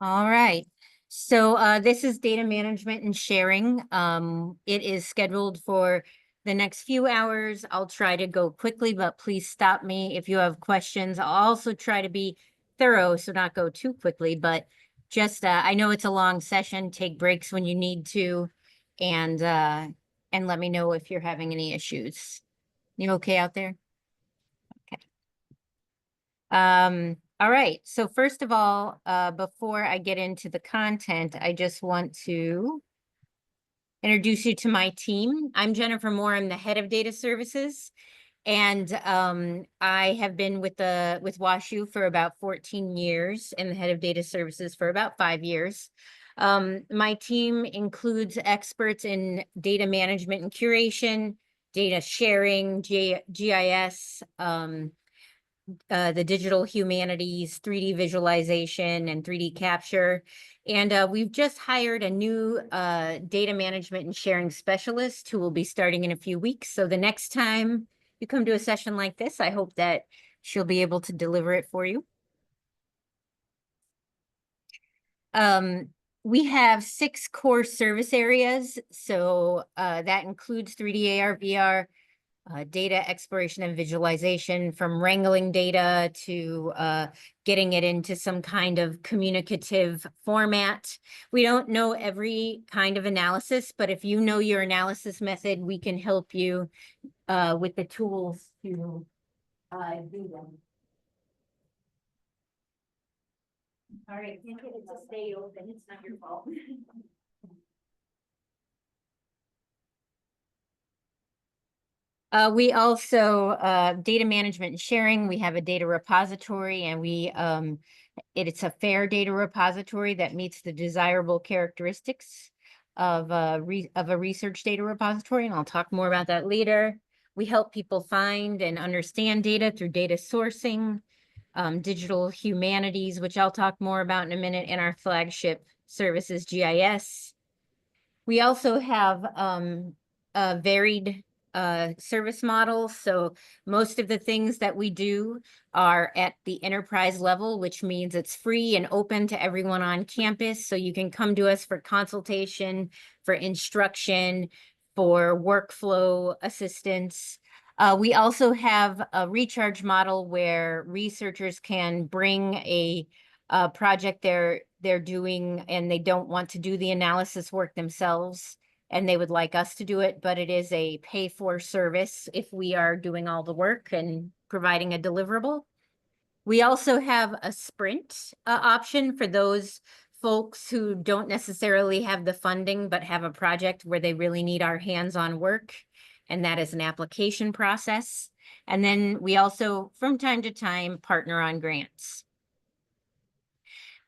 All right. So this is data management and sharing. It is scheduled for the next few hours. I'll try to go quickly, but please stop me if you have questions. I'll also try to be thorough, so not go too quickly, but just I know it's a long session. Take breaks when you need to, and let me know if you're having any issues. You okay out there? Okay. All right. So first of all, before I get into the content, I just want to introduce you to my team. I'm Jennifer Moore. I'm the head of data services. And I have been with WashU for about 14 years and the head of data services for about 5 years. My team includes experts in data management and curation, data sharing, GIS, the digital humanities, 3D visualization, and 3D capture. And we've just hired a new data management and sharing specialist who will be starting in a few weeks. So the next time you come to a session like this, I hope that she'll be able to deliver it for you. We have 6 core service areas. So that includes 3D AR, VR, data exploration and visualization, from wrangling data to getting it into some kind of communicative format. We don't know every kind of analysis, but if you know your analysis method, we can help you with the tools to do them. All right, can't get it to stay open. It's not your fault. We also data management and sharing. We have a data repository, and it's a fair data repository that meets the desirable characteristics of a research data repository, and I'll talk more about that later. We help people find and understand data through data sourcing, digital humanities, which I'll talk more about in a minute, and our flagship services, GIS. We also have a varied service model. So most of the things that we do are at the enterprise level, which means it's free and open to everyone on campus. So you can come to us for consultation, for instruction, for workflow assistance. We also have a recharge model where researchers can bring a project they're doing and they don't want to do the analysis work themselves, and they would like us to do it, but it is a pay for service if we are doing all the work and providing a deliverable. We also have a sprint option for those folks who don't necessarily have the funding, but have a project where they really need our hands-on work, and that is an application process. And then we also, from time to time, partner on grants.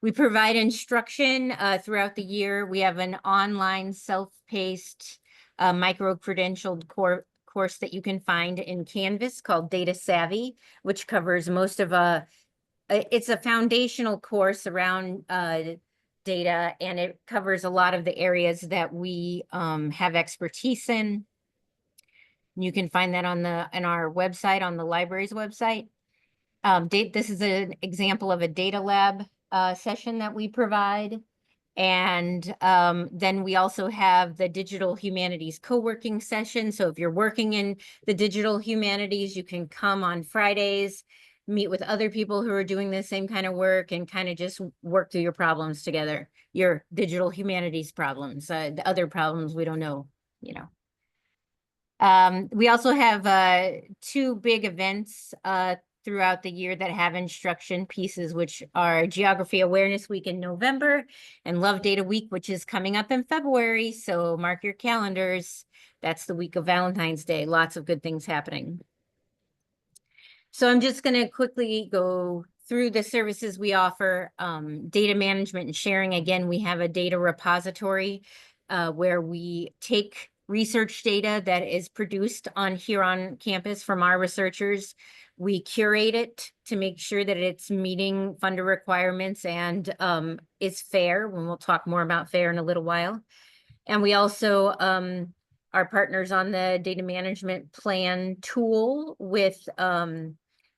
We provide instruction throughout the year. We have an online self-paced micro-credentialed course that you can find in Canvas called Data Savvy, which covers most of it's a foundational course around data, and it covers a lot of the areas that we have expertise in. You can find that on our website, on the library's website. This is an example of a DataLab session that we provide. And then we also have the digital humanities co-working session. So if you're working in the digital humanities, you can come on Fridays, meet with other people who are doing the same kind of work, and kind of just work through your problems together, your digital humanities problems, the other problems we don't know, you know. We also have 2 big events throughout the year that have instruction pieces, which are Geography Awareness Week in November and Love Data Week, which is coming up in February. So mark your calendars. That's the week of Valentine's Day. Lots of good things happening. So I'm just going to quickly go through the services we offer. Data management and sharing. Again, we have a data repository where we take research data that is produced here on campus from our researchers. We curate it to make sure that it's meeting funder requirements and is fair, when we'll talk more about fair in a little while. And we also are partners on the data management plan tool with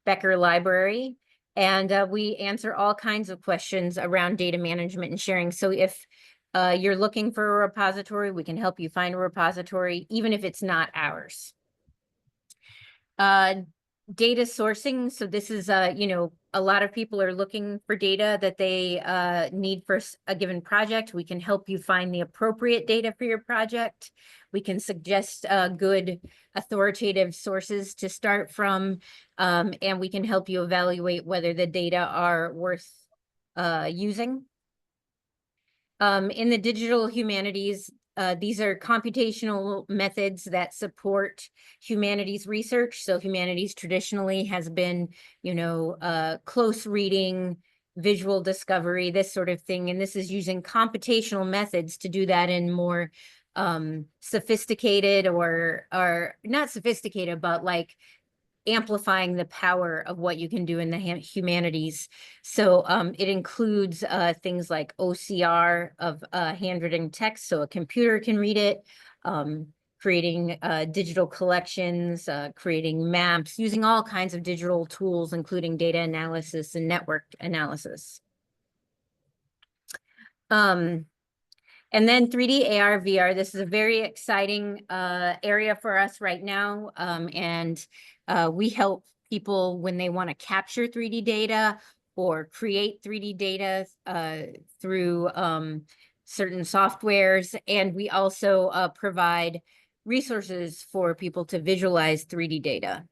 Becker Library. And we answer all kinds of questions around data management and sharing. So if you're looking for a repository, we can help you find a repository, even if it's not ours. Data sourcing. So this is, a lot of people are looking for data that they need for a given project. We can help you find the appropriate data for your project. We can suggest good authoritative sources to start from, and we can help you evaluate whether the data are worth using. In the digital humanities, these are computational methods that support humanities research. So humanities traditionally has been, close reading, visual discovery, this sort of thing. And this is using computational methods to do that in more sophisticated or not sophisticated, but like amplifying the power of what you can do in the humanities. So it includes things like OCR of handwritten text, so a computer can read it, creating digital collections, creating maps, using all kinds of digital tools, including data analysis and network analysis. And then 3D AR, VR, this is a very exciting area for us right now. And we help people when they want to capture 3D data or create 3D data through certain softwares. And we also provide resources for people to visualize 3D data.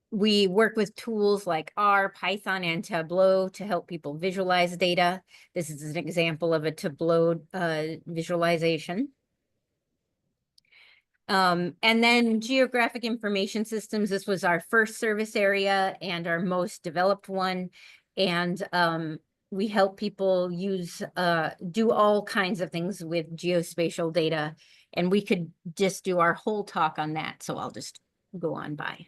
We work with tools like R, Python, and Tableau to help people visualize data. This is an example of a Tableau visualization. And then geographic information systems. This was our first service area and our most developed one. And we help people do all kinds of things with geospatial data. And we could just do our whole talk on that. So I'll just go on by.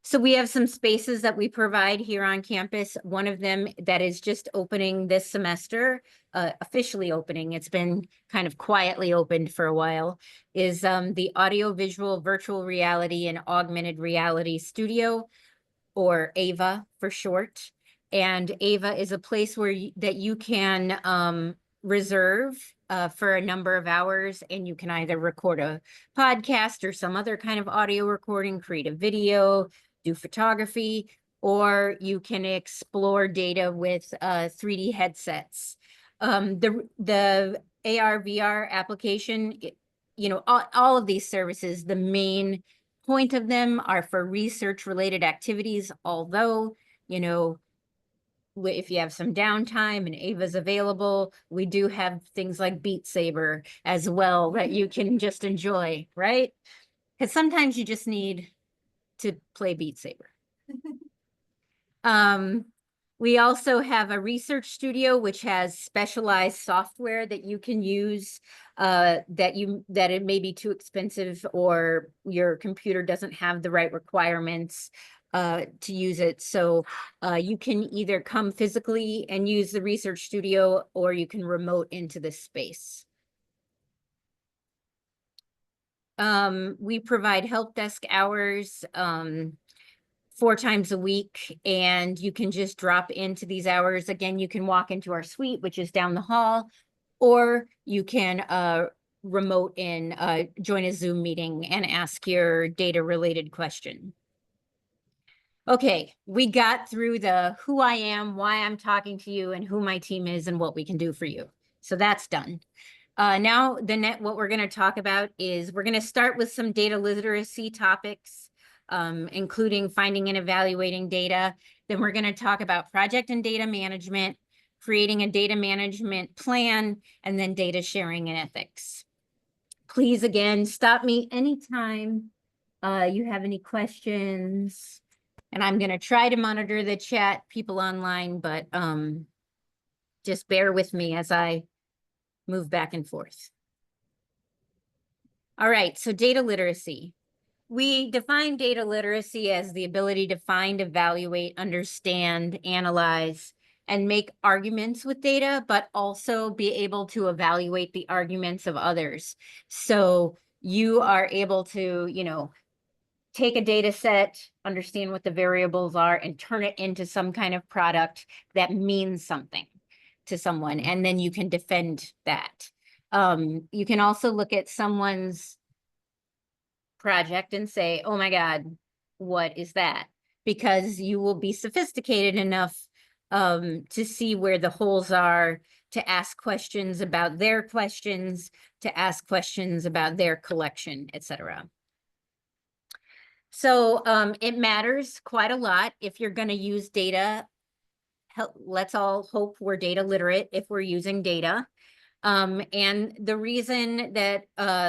So we have some spaces that we provide here on campus. One of them that is just opening this semester, officially opening, it's been kind of quietly opened for a while, is the Audiovisual Virtual Reality and Augmented Reality Studio, or AVA for short. And AVA is a place where that you can reserve for a number of hours, and you can either record a podcast or some other kind of audio recording, create a video, do photography, or you can explore data with 3D headsets. The AR VR application, all of these services, the main point of them are for research related activities, although, if you have some downtime and AVA's available, we do have things like Beat Saber as well that you can just enjoy, right? Because sometimes you just need to play Beat Saber. We also have a research studio, which has specialized software that you can use that it may be too expensive or your computer doesn't have the right requirements to use it. So you can either come physically and use the research studio, or you can remote into this space. We provide help desk hours 4 times a week, and you can just drop into these hours. Again, you can walk into our suite, which is down the hall, or you can remote in, join a Zoom meeting and ask your data related question. Okay, we got through the who I am, why I'm talking to you, and who my team is and what we can do for you. So that's done. Now what we're going to talk about is we're going to start with some data literacy topics, including finding and evaluating data. Then we're going to talk about project and data management, creating a data management plan, and then data sharing and ethics. Please, again, stop me anytime you have any questions. And I'm going to try to monitor the chat, people online, but just bear with me as I move back and forth. All right, so data literacy. We define data literacy as the ability to find, evaluate, understand, analyze, and make arguments with data, but also be able to evaluate the arguments of others. So you are able to, take a data set, understand what the variables are, and turn it into some kind of product that means something to someone, and then you can defend that. You can also look at someone's project and say, oh my God, what is that? Because you will be sophisticated enough to see where the holes are, to ask questions about their questions, to ask questions about their collection, etc. So it matters quite a lot if you're going to use data. Let's all hope we're data literate if we're using data. And the reason that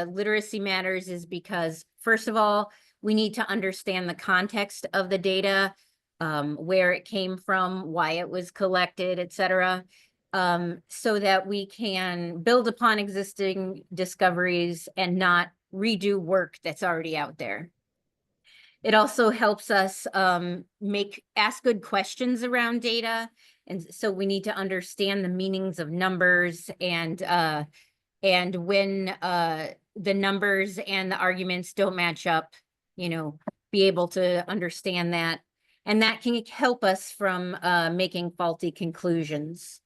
literacy matters is because, first of all, we need to understand the context of the data, where it came from, why it was collected, etc., so that we can build upon existing discoveries and not redo work that's already out there. It also helps us ask good questions around data. And so we need to understand the meanings of numbers, and when the numbers and the arguments don't match up, be able to understand that. And that can help us from making faulty conclusions.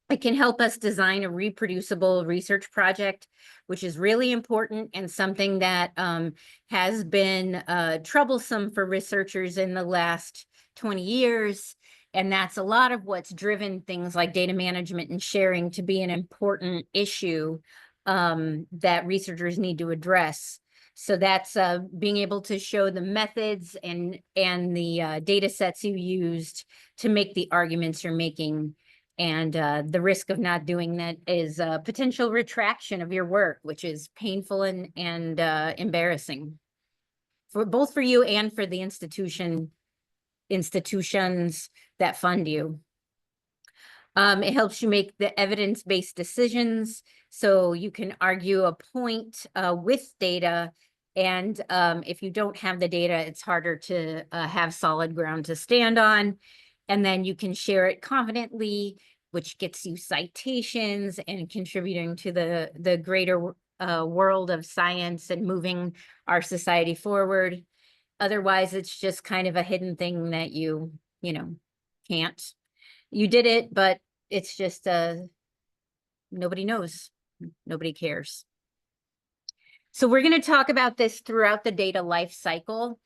It can help us design a reproducible research project, which is really important and something that has been troublesome for researchers in the last 20 years. And that's a lot of what's driven things like data management and sharing to be an important issue that researchers need to address. So that's being able to show the methods and the data sets you used to make the arguments you're making. And the risk of not doing that is a potential retraction of your work, which is painful and embarrassing for both for you and for the institutions that fund you. It helps you make the evidence-based decisions, so you can argue a point with data. And if you don't have the data, it's harder to have solid ground to stand on. And then you can share it confidently, which gets you citations and contributing to the greater world of science and moving our society forward. Otherwise, it's just kind of a hidden thing that you can't. You did it, but it's just nobody knows. Nobody cares. So we're going to talk about this throughout the data life cycle.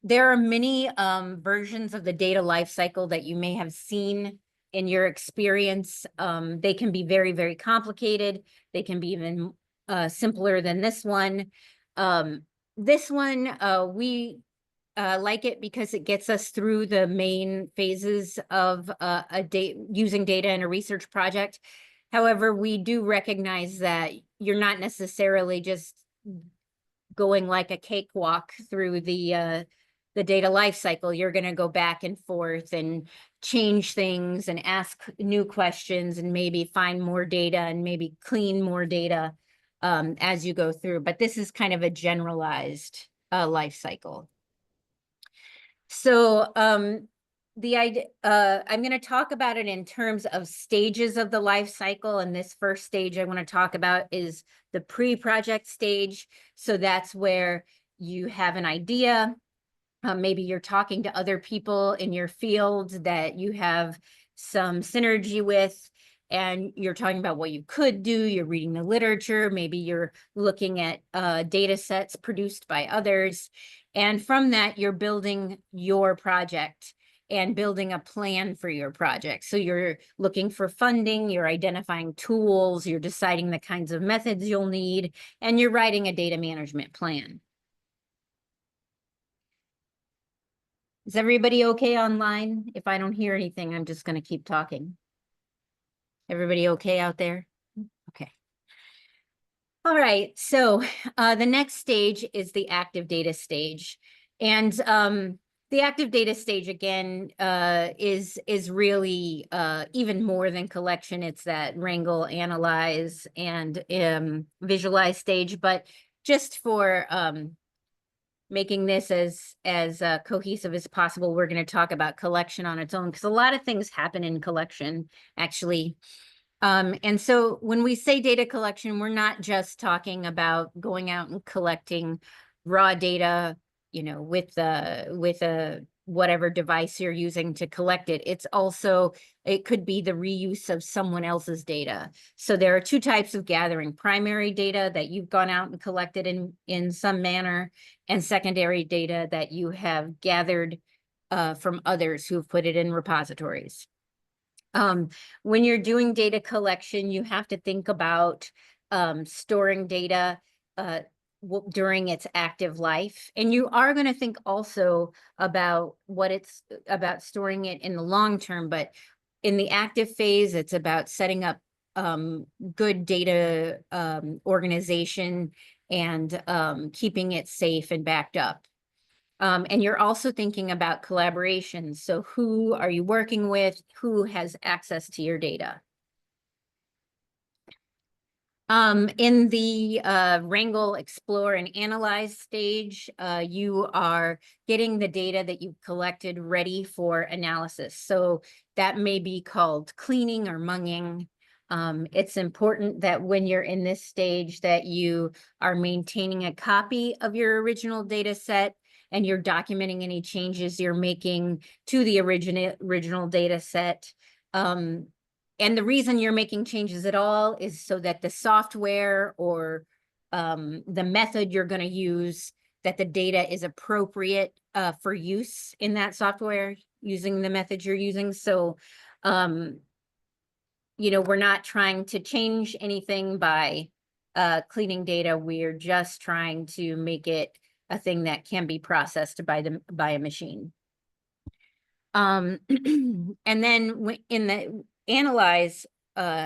There are many versions of the data life cycle that you may have seen in your experience. They can be very, very complicated. They can be even simpler than this one. This one, we like it because it gets us through the main phases of using data in a research project. However, we do recognize that you're not necessarily just going like a cakewalk through the data life cycle. You're going to go back and forth and change things and ask new questions and maybe find more data and maybe clean more data as you go through. But this is kind of a generalized life cycle. So the idea, I'm going to talk about it in terms of stages of the life cycle. And this first stage I want to talk about is the pre-project stage. So that's where you have an idea. Maybe you're talking to other people in your field that you have some synergy with, and you're talking about what you could do. You're reading the literature. Maybe you're looking at data sets produced by others. And from that, you're building your project and building a plan for your project. So you're looking for funding, you're identifying tools, you're deciding the kinds of methods you'll need, and you're writing a data management plan. Is everybody okay online? If I don't hear anything, I'm just going to keep talking. Everybody okay out there? Okay. All right, so the next stage is the active data stage. And the active data stage, again, is really even more than collection. It's that wrangle, analyze, and visualize stage. But just for making this as cohesive as possible, we're going to talk about collection on its own, because a lot of things happen in collection, actually. And so when we say data collection, we're not just talking about going out and collecting raw data, you know, with a whatever device you're using to collect it. It's also, it could be the reuse of someone else's data. So there are two types of gathering: primary data that you've gone out and collected in some manner, and secondary data that you have gathered from others who've put it in repositories. When you're doing data collection, you have to think about storing data uh, during its active life. And you are going to think also about what it's about storing it in the long term. But in the active phase, it's about setting up good data organization and keeping it safe and backed up. And you're also thinking about collaboration. So who are you working with? Who has access to your data? In the wrangle, explore, and analyze stage, you are getting the data that you've collected ready for analysis. So that may be called cleaning or munging. It's important that when you're in this stage that you are maintaining a copy of your original data set and you're documenting any changes you're making to the original data set. And the reason you're making changes at all is so that the software or the method you're going to use, that the data is appropriate for use in that software using the method you're using. So, you know, we're not trying to change anything by cleaning data. We're just trying to make it a thing that can be processed by a machine. And then in the analyze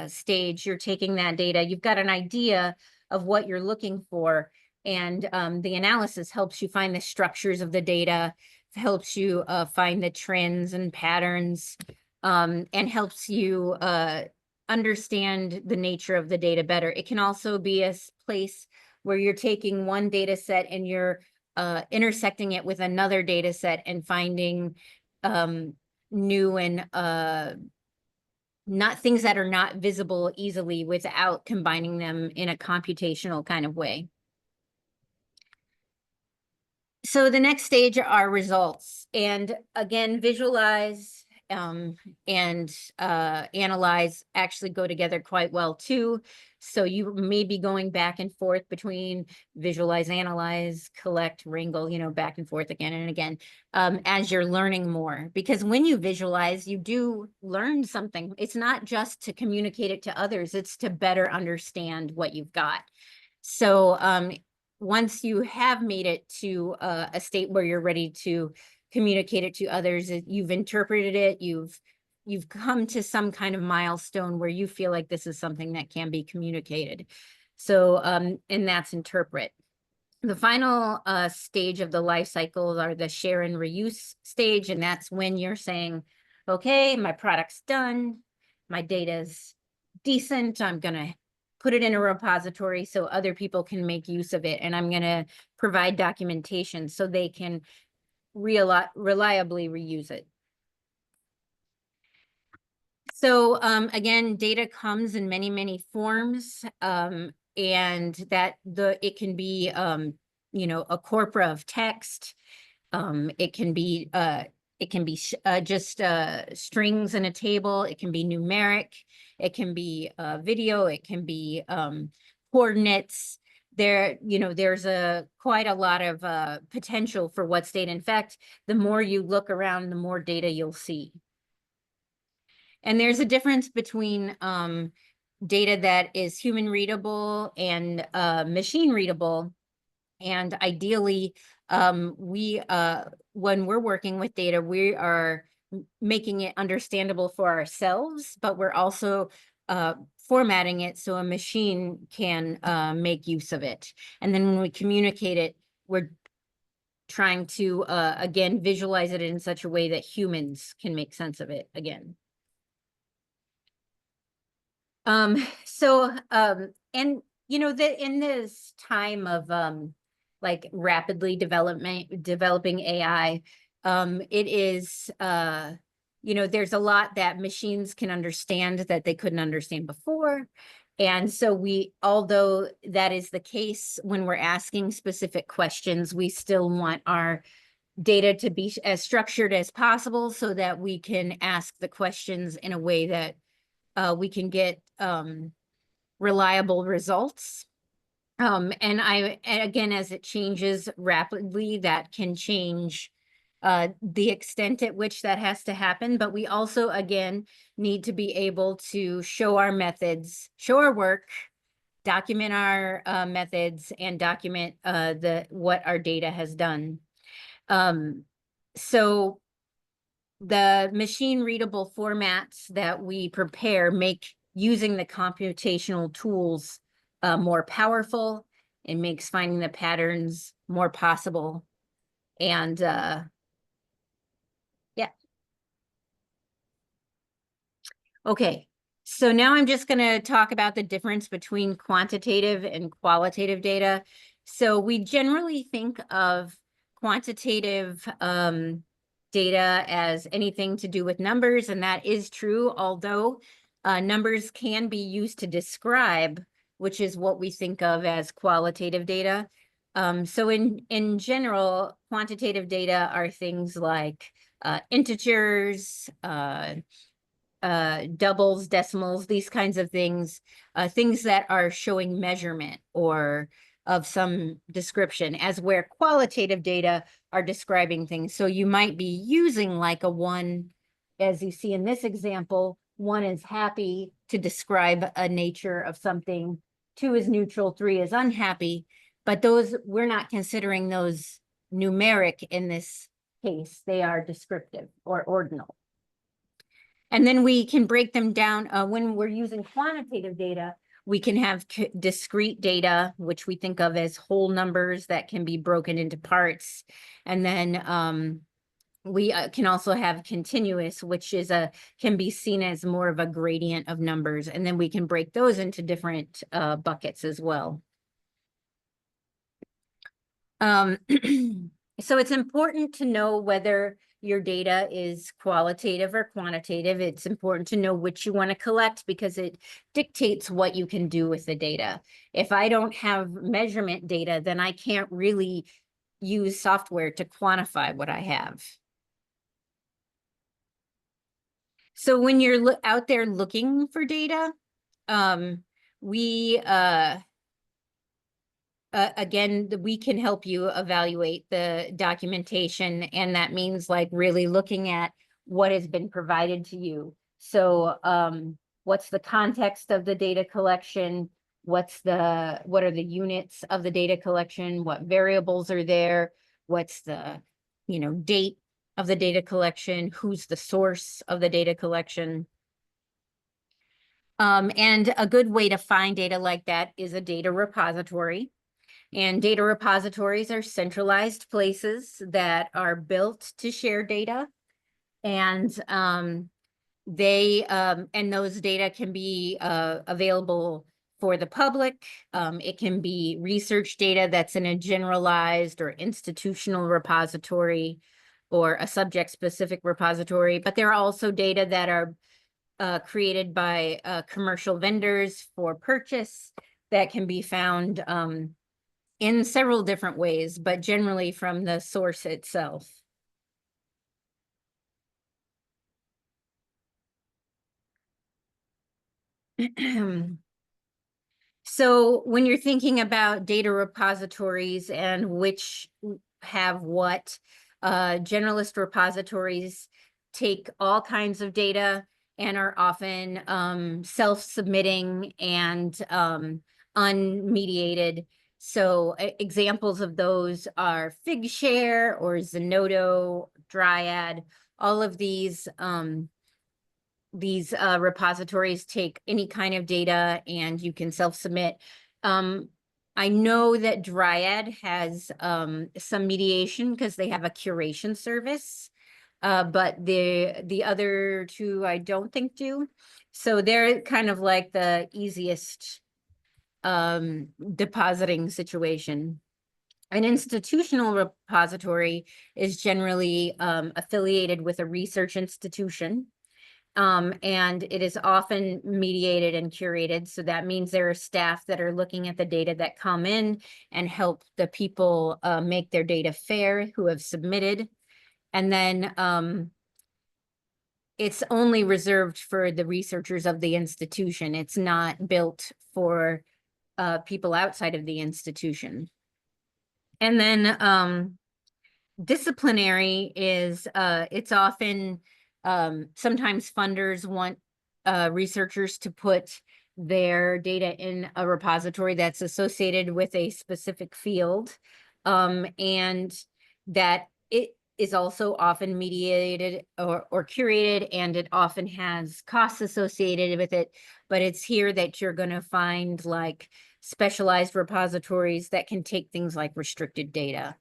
stage, you're taking that data, you've got an idea of what you're looking for, and the analysis helps you find the structures of the data, helps you find the trends and patterns, and helps you understand the nature of the data better. It can also be a place where you're taking one data set and you're intersecting it with another data set and finding new and not things that are not visible easily without combining them in a computational kind of way. So the next stage are results. And again, visualize and analyze actually go together quite well too. So you may be going back and forth between visualize, analyze, collect, wrangle, you know, back and forth again and again as you're learning more. Because when you visualize, you do learn something. It's not just to communicate it to others, it's to better understand what you've got. So once you have made it to a state where you're ready to communicate it to others, you've interpreted it, you've come to some kind of milestone where you feel like this is something that can be communicated. So, and that's interpret. The final stage of the life cycle are the share and reuse stage, and that's when you're saying, okay, my product's done, my data's decent, I'm gonna put it in a repository so other people can make use of it, and I'm gonna provide documentation so they can reliably reuse it. So again, data comes in many forms, and that it can be you know, a corpora of text. It can be just strings in a table. It can be numeric. It can be video. It can be coordinates. There, you know, there's quite a lot of potential for what's data. In fact, the more you look around, the more data you'll see. And there's a difference between data that is human readable and machine readable. And ideally, when we're working with data, we are making it understandable for ourselves, but we're also formatting it so a machine can make use of it. And then when we communicate it, we're trying to, again, visualize it in such a way that humans can make sense of it again. And you know, in this time of like rapidly developing AI, it is you know, there's a lot that machines can understand that they couldn't understand before. And so although that is the case when we're asking specific questions, we still want our data to be as structured as possible so that we can ask the questions in a way that we can get reliable results. And again, as it changes rapidly, that can change the extent at which that has to happen. But we also, again, need to be able to show our methods, show our work, document our methods, and document what our data has done. So the machine readable formats that we prepare make using the computational tools more powerful. It makes finding the patterns more possible. And yeah. Okay, so now I'm just going to talk about the difference between quantitative and qualitative data. So we generally think of quantitative data as anything to do with numbers, and that is true, although numbers can be used to describe, which is what we think of as qualitative data. So in general, quantitative data are things like integers, doubles, decimals, these kinds of things, things that are showing measurement or of some description, as where qualitative data are describing things. So you might be using like a 1, as you see in this example, 1 is happy to describe a nature of something, 2 is neutral, 3 is unhappy, but those, we're not considering those numeric in this case. They are descriptive or ordinal. And then we can break them down when we're using quantitative data. We can have discrete data, which we think of as whole numbers that can be broken into parts. And then we can also have continuous, which is can be seen as more of a gradient of numbers. And then we can break those into different buckets as well. So it's important to know whether your data is qualitative or quantitative. It's important to know which you want to collect because it dictates what you can do with the data. If I don't have measurement data, then I can't really use software to quantify what I have. So when you're out there looking for data, again, we can help you evaluate the documentation, and that means like really looking at what has been provided to you. So what's the context of the data collection? What are the units of the data collection? What variables are there? What's the, date of the data collection? Who's the source of the data collection? And a good way to find data like that is a data repository. And data repositories are centralized places that are built to share data. And those data can be available for the public. It can be research data that's in a generalized or institutional repository or a subject-specific repository. But there are also data that are created by commercial vendors for purchase that can be found in several different ways, but generally from the source itself. So when you're thinking about data repositories and which have what, generalist repositories take all kinds of data and are often self-submitting and unmediated. So examples of those are Figshare or Zenodo, Dryad. All of these repositories take any kind of data and you can self-submit. I know that Dryad has some mediation because they have a curation service, but the other two I don't think do. So they're kind of like the easiest depositing situation. An institutional repository is generally affiliated with a research institution. And it is often mediated and curated. So that means there are staff that are looking at the data that come in and help the people make their data fair who have submitted. And then it's only reserved for the researchers of the institution. It's not built for people outside of the institution. And then disciplinary is it's often sometimes funders want researchers to put their data in a repository that's associated with a specific field, and that it is also often mediated or curated, and it often has costs associated with it. But it's here that you're going to find like specialized repositories that can take things like restricted data.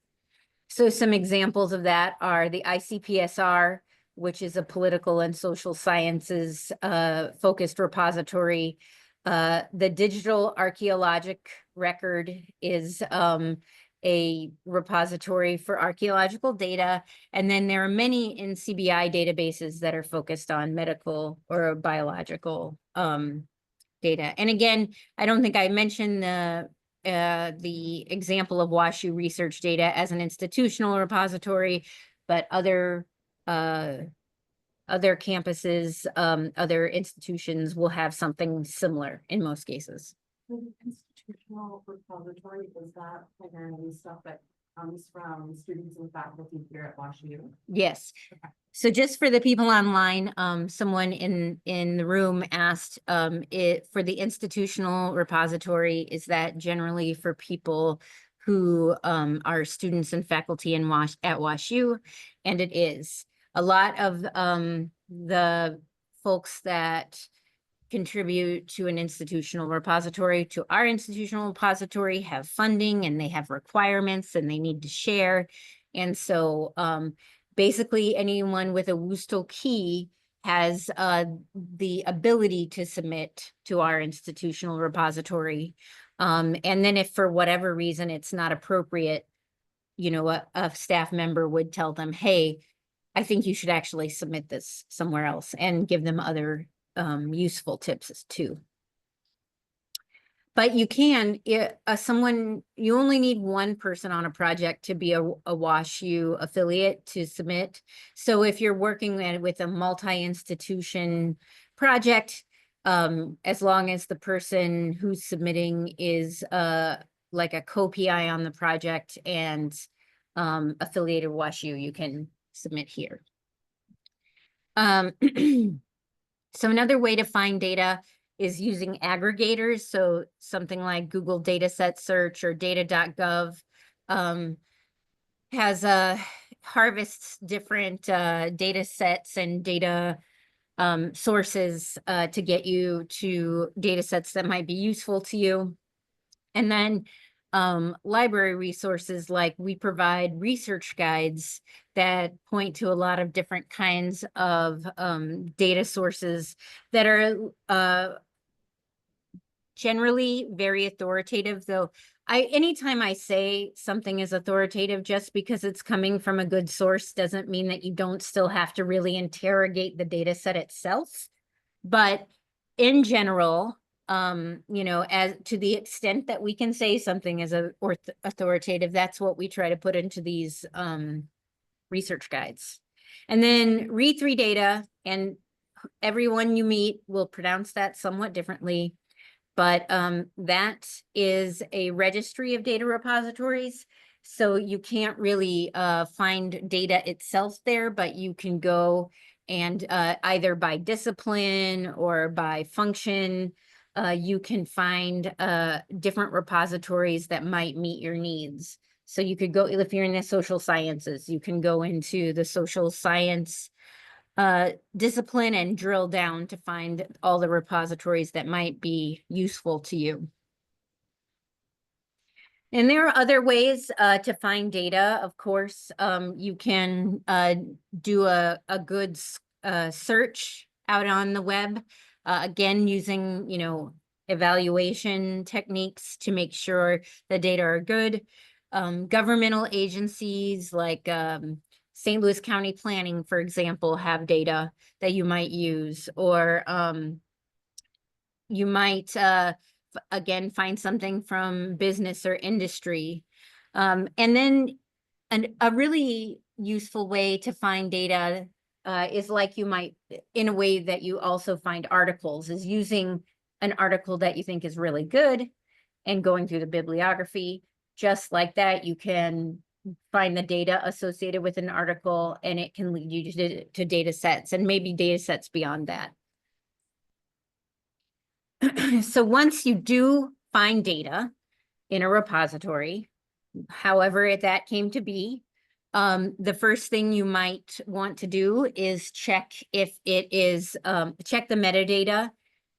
So some examples of that are the ICPSR, which is a political and social sciences focused repository. The Digital Archaeologic Record is a repository for archaeological data. And then there are many NCBI databases that are focused on medical or biological data. And again, I don't think I mentioned the example of WashU research data as an institutional repository, but other campuses, other institutions will have something similar in most cases. The institutional repository, is that primarily stuff that comes from students and faculty here at WashU? Yes. Okay. So just for the people online, someone in the room asked it for the institutional repository, is that generally for people who are students and faculty at WashU? And it is. A lot of the folks that contribute to an institutional repository, to our institutional repository, have funding and they have requirements and they need to share. And so basically anyone with a WUSTL key has the ability to submit to our institutional repository. And then if for whatever reason it's not appropriate, you know, a staff member would tell them, hey, I think you should actually submit this somewhere else, and give them other useful tips too. But you can, you only need one person on a project to be a WashU affiliate to submit. So if you're working with a multi-institution project, as long as the person who's submitting is like a co-PI on the project and affiliated WashU, you can submit here. So another way to find data is using aggregators. So something like Google Dataset Search or data.gov has harvests different data sets and data sources to get you to data sets that might be useful to you. And then library resources, like we provide research guides that point to a lot of different kinds of data sources that are generally very authoritative. Though anytime I say something is authoritative, just because it's coming from a good source doesn't mean that you don't still have to really interrogate the data set itself. But in general, you know, as to the extent that we can say something is authoritative, that's what we try to put into these research guides. And then read3 data, and everyone you meet will pronounce that somewhat differently, but that is a registry of data repositories. So you can't really find data itself there, but you can go and either by discipline or by function, you can find different repositories that might meet your needs. So you could go, if you're in the social sciences, you can go into the social science discipline and drill down to find all the repositories that might be useful to you. And there are other ways to find data. Of course, you can do a good search out on the web, again, using, you know, evaluation techniques to make sure the data are good. Governmental agencies like St. Louis County Planning, for example, have data that you might use, or you might again find something from business or industry. And then a really useful way to find data is like you might, in a way that you also find articles, is using an article that you think is really good and going through the bibliography. Just like that, you can find the data associated with an article, and it can lead you to data sets, and maybe data sets beyond that. So once you do find data in a repository, however that came to be, the first thing you might want to do is check if it is, check the metadata.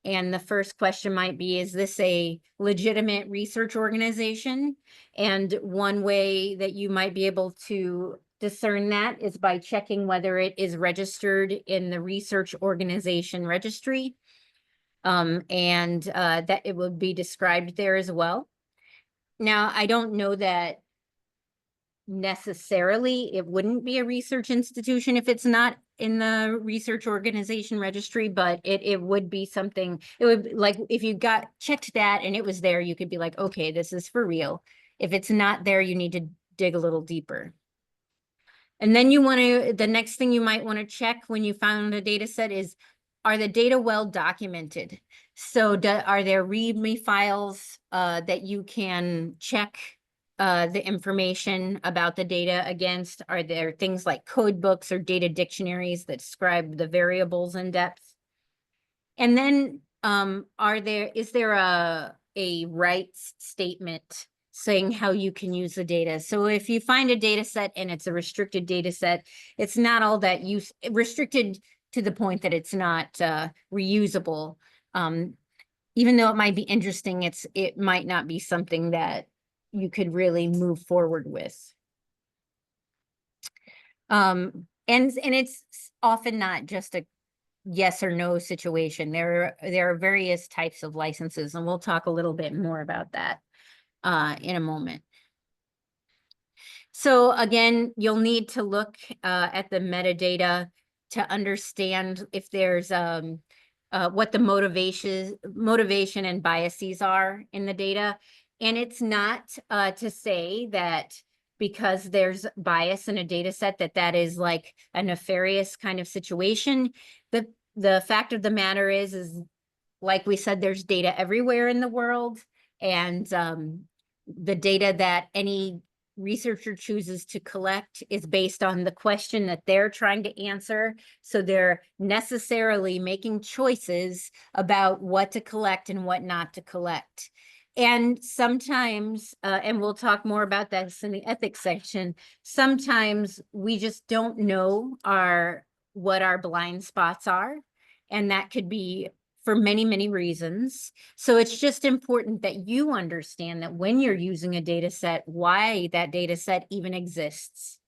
And the first question might be, is this a legitimate research organization? And one way that you might be able to discern that is by checking whether it is registered in the research organization registry. And that it would be described there as well. Now, I don't know that necessarily it wouldn't be a research institution if it's not in the research organization registry, but it would be something, it would, like, if you got checked that and it was there, you could be like, okay, this is for real. If it's not there, you need to dig a little deeper. And then you want to, the next thing you might want to check when you found a data set is, are the data well documented? So are there README files that you can check the information about the data against? Are there things like code books or data dictionaries that describe the variables in depth? And then is there a rights statement saying how you can use the data? So if you find a data set and it's a restricted data set, it's not all that restricted to the point that it's not reusable. Even though it might be interesting, it might not be something that you could really move forward with. And it's often not just a yes or no situation. There are various types of licenses, and we'll talk a little bit more about that in a moment. So again, you'll need to look at the metadata to understand if there's what the motivation and biases are in the data. And it's not to say that because there's bias in a data set that is like a nefarious kind of situation. The fact of the matter is like we said, there's data everywhere in the world, and the data that any researcher chooses to collect is based on the question that they're trying to answer. So they're necessarily making choices about what to collect and what not to collect. And sometimes, and we'll talk more about this in the ethics section, sometimes we just don't know what our blind spots are. And that could be for many, many reasons. So it's just important that you understand that when you're using a data set, why that data set even exists.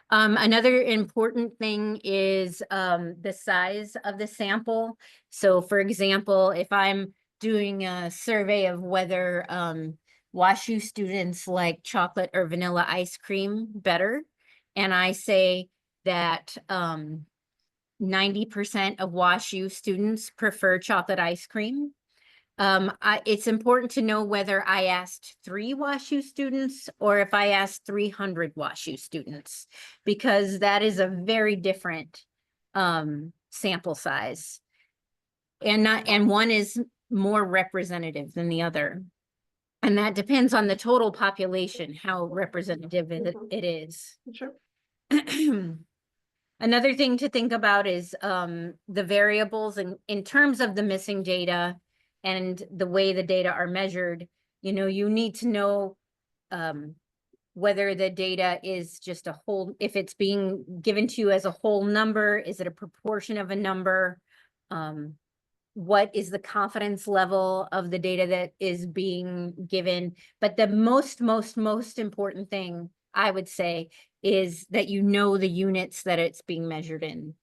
Another important thing is the size of the sample. So for example, if I'm doing a survey of whether WashU students like chocolate or vanilla ice cream better, and I say that 90% of WashU students prefer chocolate ice cream. It's important to know whether I asked 3 WashU students or if I asked 300 WashU students, because that is a very different sample size. And one is more representative than the other. And that depends on the total population, how representative it is. Sure. Another thing to think about is the variables in terms of the missing data and the way the data are measured. You need to know whether the data is just a whole, if it's being given to you as a whole number, is it a proportion of a number? What is the confidence level of the data that is being given? But the most important thing, I would say, is that you know the units that it's being measured in.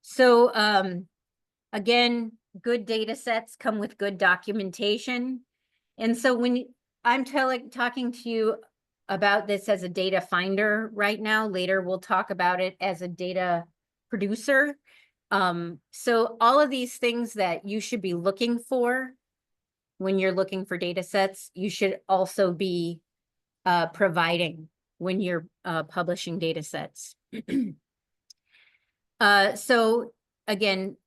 So again, good data sets come with good documentation. And so when I'm talking to you about this as a data finder right now, later we'll talk about it as a data producer. So all of these things that you should be looking for when you're looking for data sets, you should also be providing when you're publishing data sets. So again,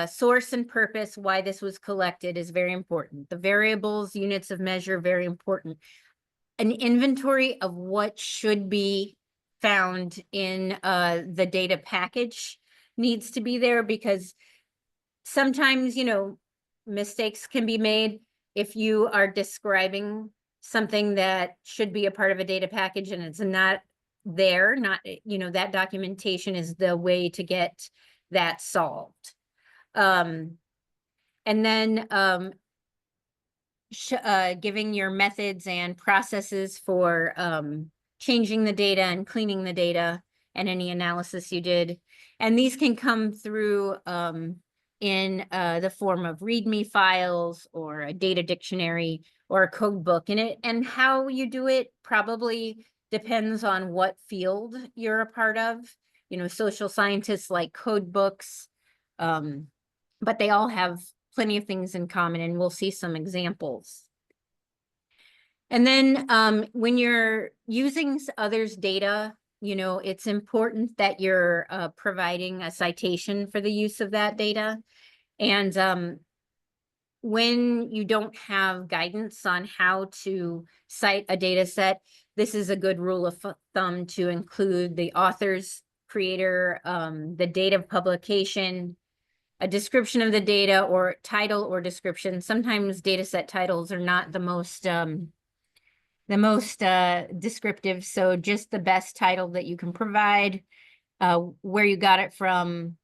source and purpose, why this was collected is very important. The variables, units of measure, very important. An inventory of what should be found in the data package needs to be there, because sometimes, you know, mistakes can be made if you are describing something that should be a part of a data package and it's not there, you know, that documentation is the way to get that solved. And then giving your methods and processes for changing the data and cleaning the data and any analysis you did. And these can come through in the form of README files or a data dictionary or a code book. And how you do it probably depends on what field you're a part of. You know, social scientists like code books, but they all have plenty of things in common, and we'll see some examples. And then when you're using others' data, you know, it's important that you're providing a citation for the use of that data. And when you don't have guidance on how to cite a data set, this is a good rule of thumb to include the author's creator, the date of publication, a description of the data, or title or description. Sometimes data set titles are not the most descriptive, so just the best title that you can provide, where you got it from,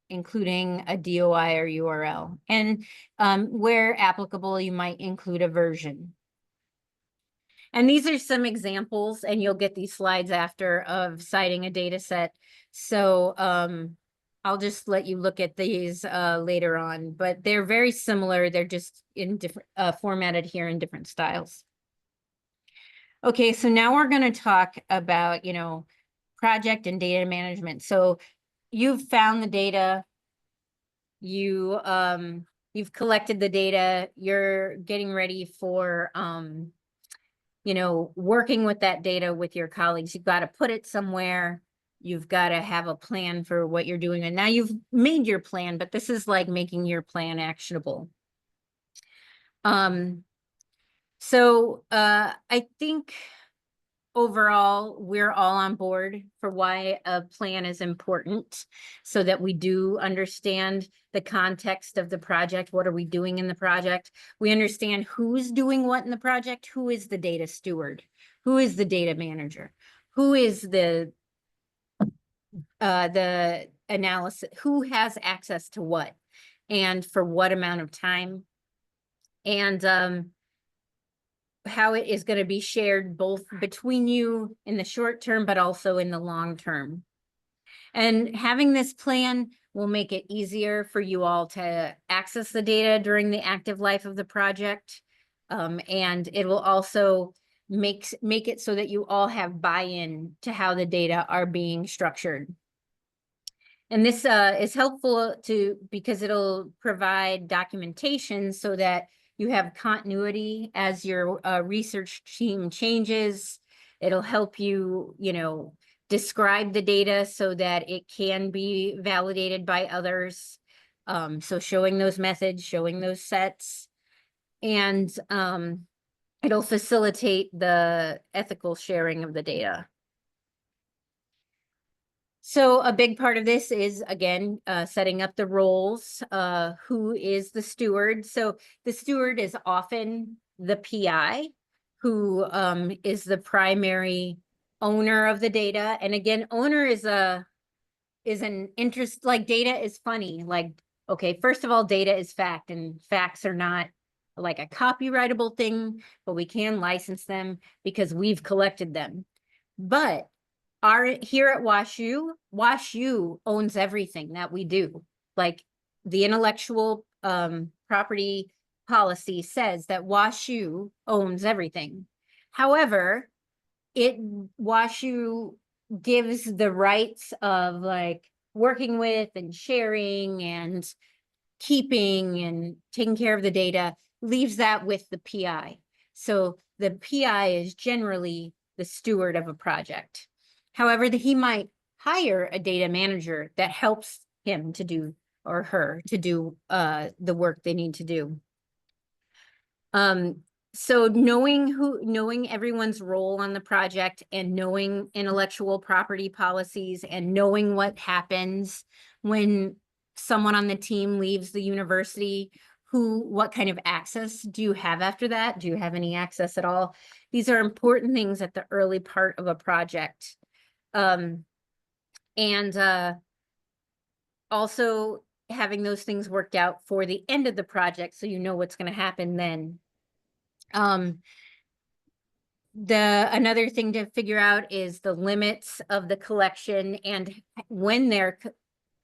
including a DOI or URL, and where applicable, you might include a version. And these are some examples, and you'll get these slides after, of citing a data set. So I'll just let you look at these later on, but they're very similar. They're just in different formatted here in different styles. Okay, so now we're going to talk about, you know, project and data management. So you've found the data, you've collected the data, you're getting ready for you know, working with that data with your colleagues. You've got to put it somewhere. You've got to have a plan for what you're doing. And now you've made your plan, but this is like making your plan actionable. So I think overall, we're all on board for why a plan is important, so that we do understand the context of the project. What are we doing in the project? We understand who's doing what in the project. Who is the data steward? Who is the data manager? Who is the analysis? Who has access to what, and for what amount of time? And how it is going to be shared both between you in the short term, but also in the long term. And having this plan will make it easier for you all to access the data during the active life of the project. And it will also make it so that you all have buy-in to how the data are being structured. And this is helpful because it'll provide documentation so that you have continuity as your research team changes. It'll help you, you know, describe the data so that it can be validated by others. So showing those methods, showing those sets, and it'll facilitate the ethical sharing of the data. So a big part of this is, again, setting up the roles. Who is the steward? So the steward is often the PI, who is the primary owner of the data. And again, owner is an interest, like data is funny. Like, okay, first of all, data is fact, and facts are not like a copyrightable thing, but we can license them because we've collected them. But here at WashU owns everything that we do. Like the intellectual property policy says that WashU owns everything. However, WashU gives the rights of like working with and sharing and keeping and taking care of the data, leaves that with the PI. So the PI is generally the steward of a project. However, he might hire a data manager that helps him to do, or her to do the work they need to do. So knowing everyone's role on the project and knowing intellectual property policies and knowing what happens when someone on the team leaves the university, what kind of access do you have after that? Do you have any access at all? These are important things at the early part of a project. Also having those things worked out for the end of the project so you know what's going to happen then. Another thing to figure out is the limits of the collection and when they're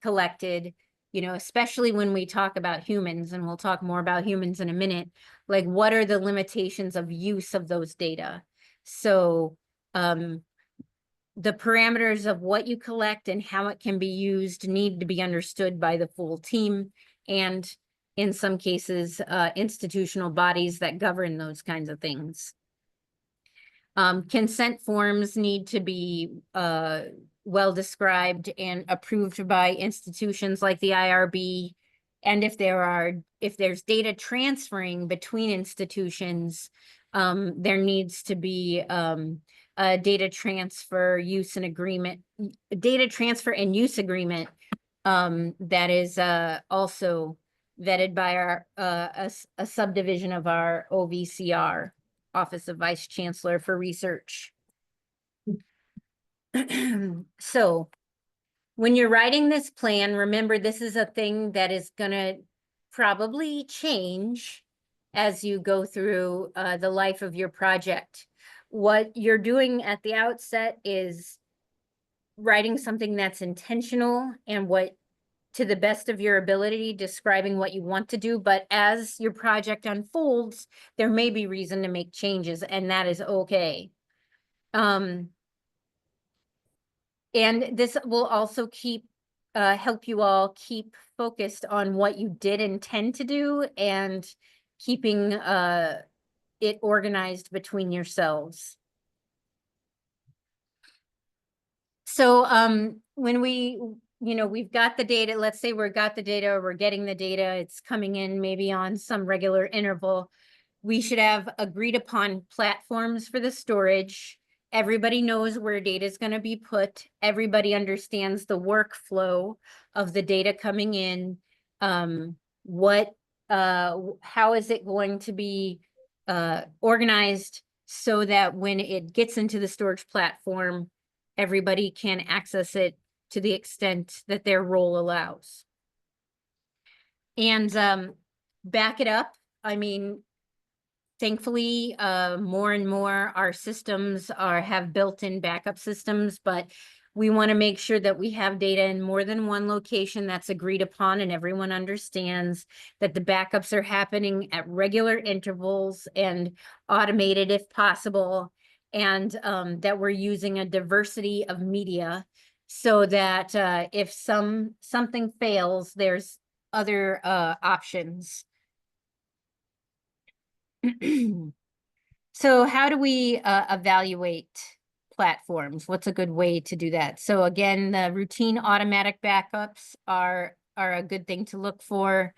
collected, you know, especially when we talk about humans, and we'll talk more about humans in a minute, like what are the limitations of use of those data? So the parameters of what you collect and how it can be used need to be understood by the full team, and in some cases, institutional bodies that govern those kinds of things. Consent forms need to be well described and approved by institutions like the IRB. And if there's data transferring between institutions, there needs to be a data transfer use and agreement, data transfer and use agreement that is also vetted by our a subdivision of our OVCR, Office of Vice Chancellor for Research. So when you're writing this plan, remember this is a thing that is going to probably change as you go through the life of your project. What you're doing at the outset is writing something that's intentional and to the best of your ability, describing what you want to do. But as your project unfolds, there may be reason to make changes, and that is okay. And this will also help you all keep focused on what you did intend to do and keeping it organized between yourselves. So when we've got the data, let's say we've got the data, or we're getting the data, it's coming in maybe on some regular interval. We should have agreed upon platforms for the storage. Everybody knows where data is going to be put. Everybody understands the workflow of the data coming in. How is it going to be organized so that when it gets into the storage platform, everybody can access it to the extent that their role allows. And back it up. I mean, thankfully, more and more our systems have built-in backup systems, but we want to make sure that we have data in more than one location that's agreed upon, and everyone understands that the backups are happening at regular intervals and automated if possible, and that we're using a diversity of media so that if something fails, there's other options. So how do we evaluate platforms? What's a good way to do that? So again, the routine automatic backups are a good thing to look for.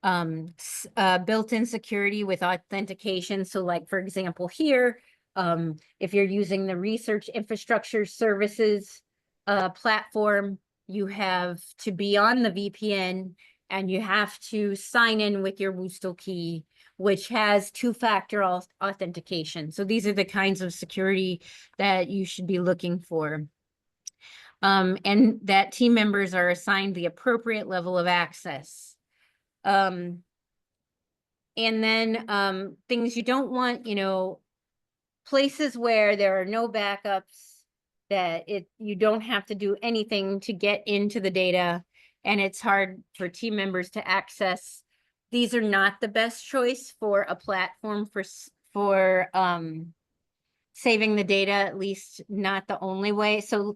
Built-in security with authentication. So like, for example, here, if you're using the research infrastructure services platform, you have to be on the VPN and you have to sign in with your WUSTL key, which has two-factor authentication. So these are the kinds of security that you should be looking for. And that team members are assigned the appropriate level of access. And then things you don't want, places where there are no backups, that you don't have to do anything to get into the data, and it's hard for team members to access these are not the best choice for a platform for saving the data, at least not the only way. So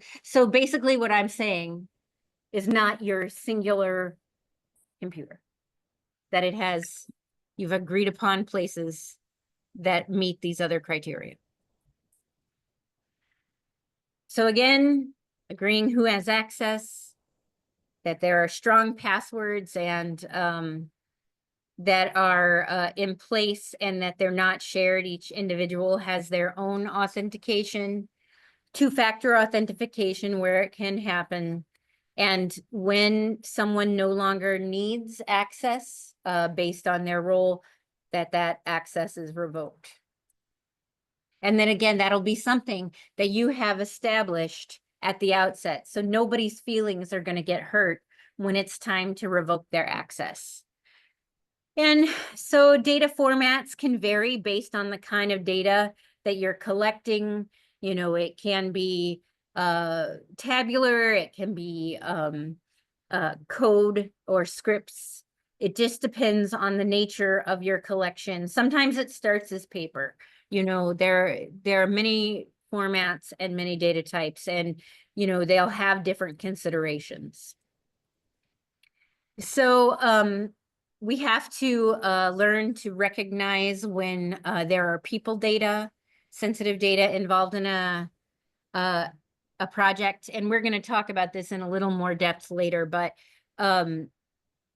basically what I'm saying is not your singular computer, that it has, you've agreed upon places that meet these other criteria. So again, agreeing who has access, that there are strong passwords and that are in place and that they're not shared. Each individual has their own authentication, two-factor authentication where it can happen. And when someone no longer needs access based on their role, that access is revoked. And then again, that'll be something that you have established at the outset. So nobody's feelings are going to get hurt when it's time to revoke their access. And so data formats can vary based on the kind of data that you're collecting. You know, it can be tabular, it can be code or scripts. It just depends on the nature of your collection. Sometimes it starts as paper. You know, there are many formats and many data types, and, you know, they'll have different considerations. So we have to learn to recognize when there are people data, sensitive data involved in a project. And we're going to talk about this in a little more depth later, but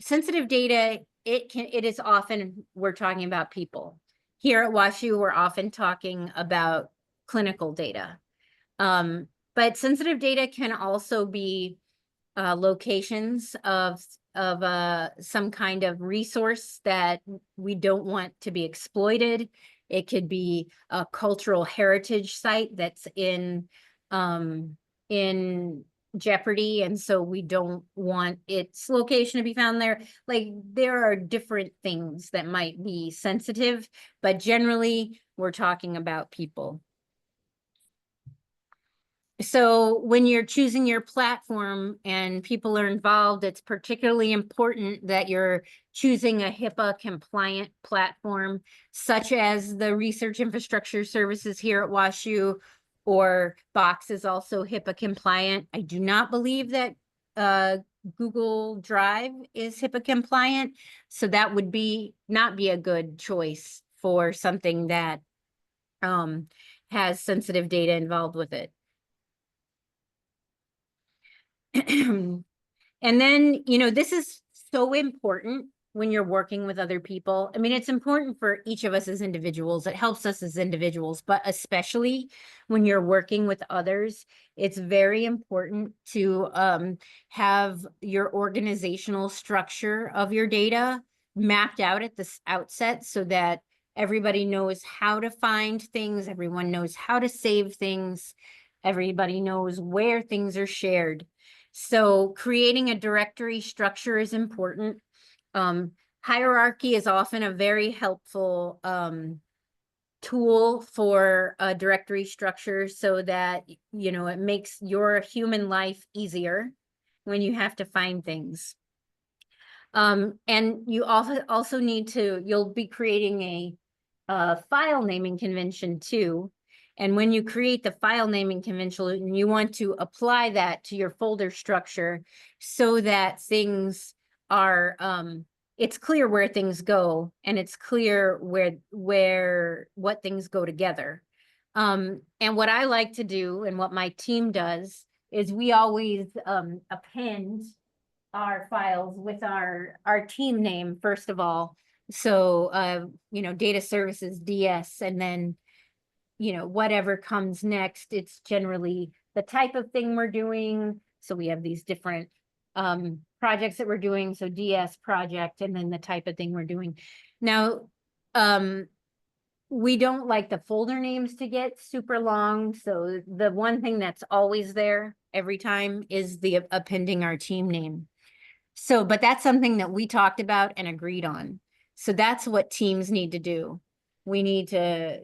sensitive data, it is often, we're talking about people. Here at WashU, we're often talking about clinical data. But sensitive data can also be locations of some kind of resource that we don't want to be exploited. It could be a cultural heritage site that's in jeopardy, and so we don't want its location to be found there. Like, there are different things that might be sensitive, but generally we're talking about people. So when you're choosing your platform and people are involved, it's particularly important that you're choosing a HIPAA compliant platform, such as the Research Infrastructure Services here at WashU, or Box is also HIPAA compliant. I do not believe that Google Drive is HIPAA compliant, so that would not be a good choice for something that has sensitive data involved with it. And then, you know, this is so important when you're working with other people. I mean, it's important for each of us as individuals. It helps us as individuals, but especially when you're working with others, it's very important to have your organizational structure of your data mapped out at the outset so that everybody knows how to find things, everyone knows how to save things, everybody knows where things are shared. So creating a directory structure is important. Hierarchy is often a very helpful tool for a directory structure so that, you know, it makes your human life easier when you have to find things. And you also need to, you'll be creating a file naming convention too. And when you create the file naming convention, you want to apply that to your folder structure so that things are, it's clear where things go and it's clear what things go together. And what I like to do and what my team does is we always append our files with our team name, first of all. So, you know, data services DS, and then, you know, whatever comes next, it's generally the type of thing we're doing. So we have these different projects that we're doing. So DS project, and then the type of thing we're doing. Now, we don't like the folder names to get super long. So the one thing that's always there every time is the appending our team name. So, but that's something that we talked about and agreed on. So that's what teams need to do. We need to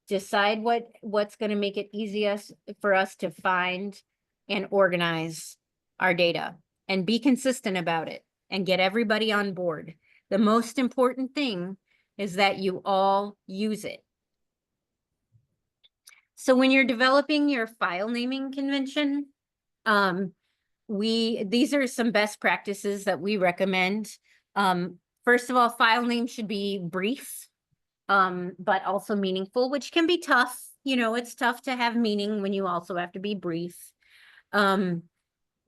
decide what's going to make it easiest for us to find and organize our data and be consistent about it and get everybody on board. The most important thing is that you all use it. So when you're developing your file naming convention, these are some best practices that we recommend. First of all, file name should be brief, but also meaningful, which can be tough. You know, it's tough to have meaning when you also have to be brief.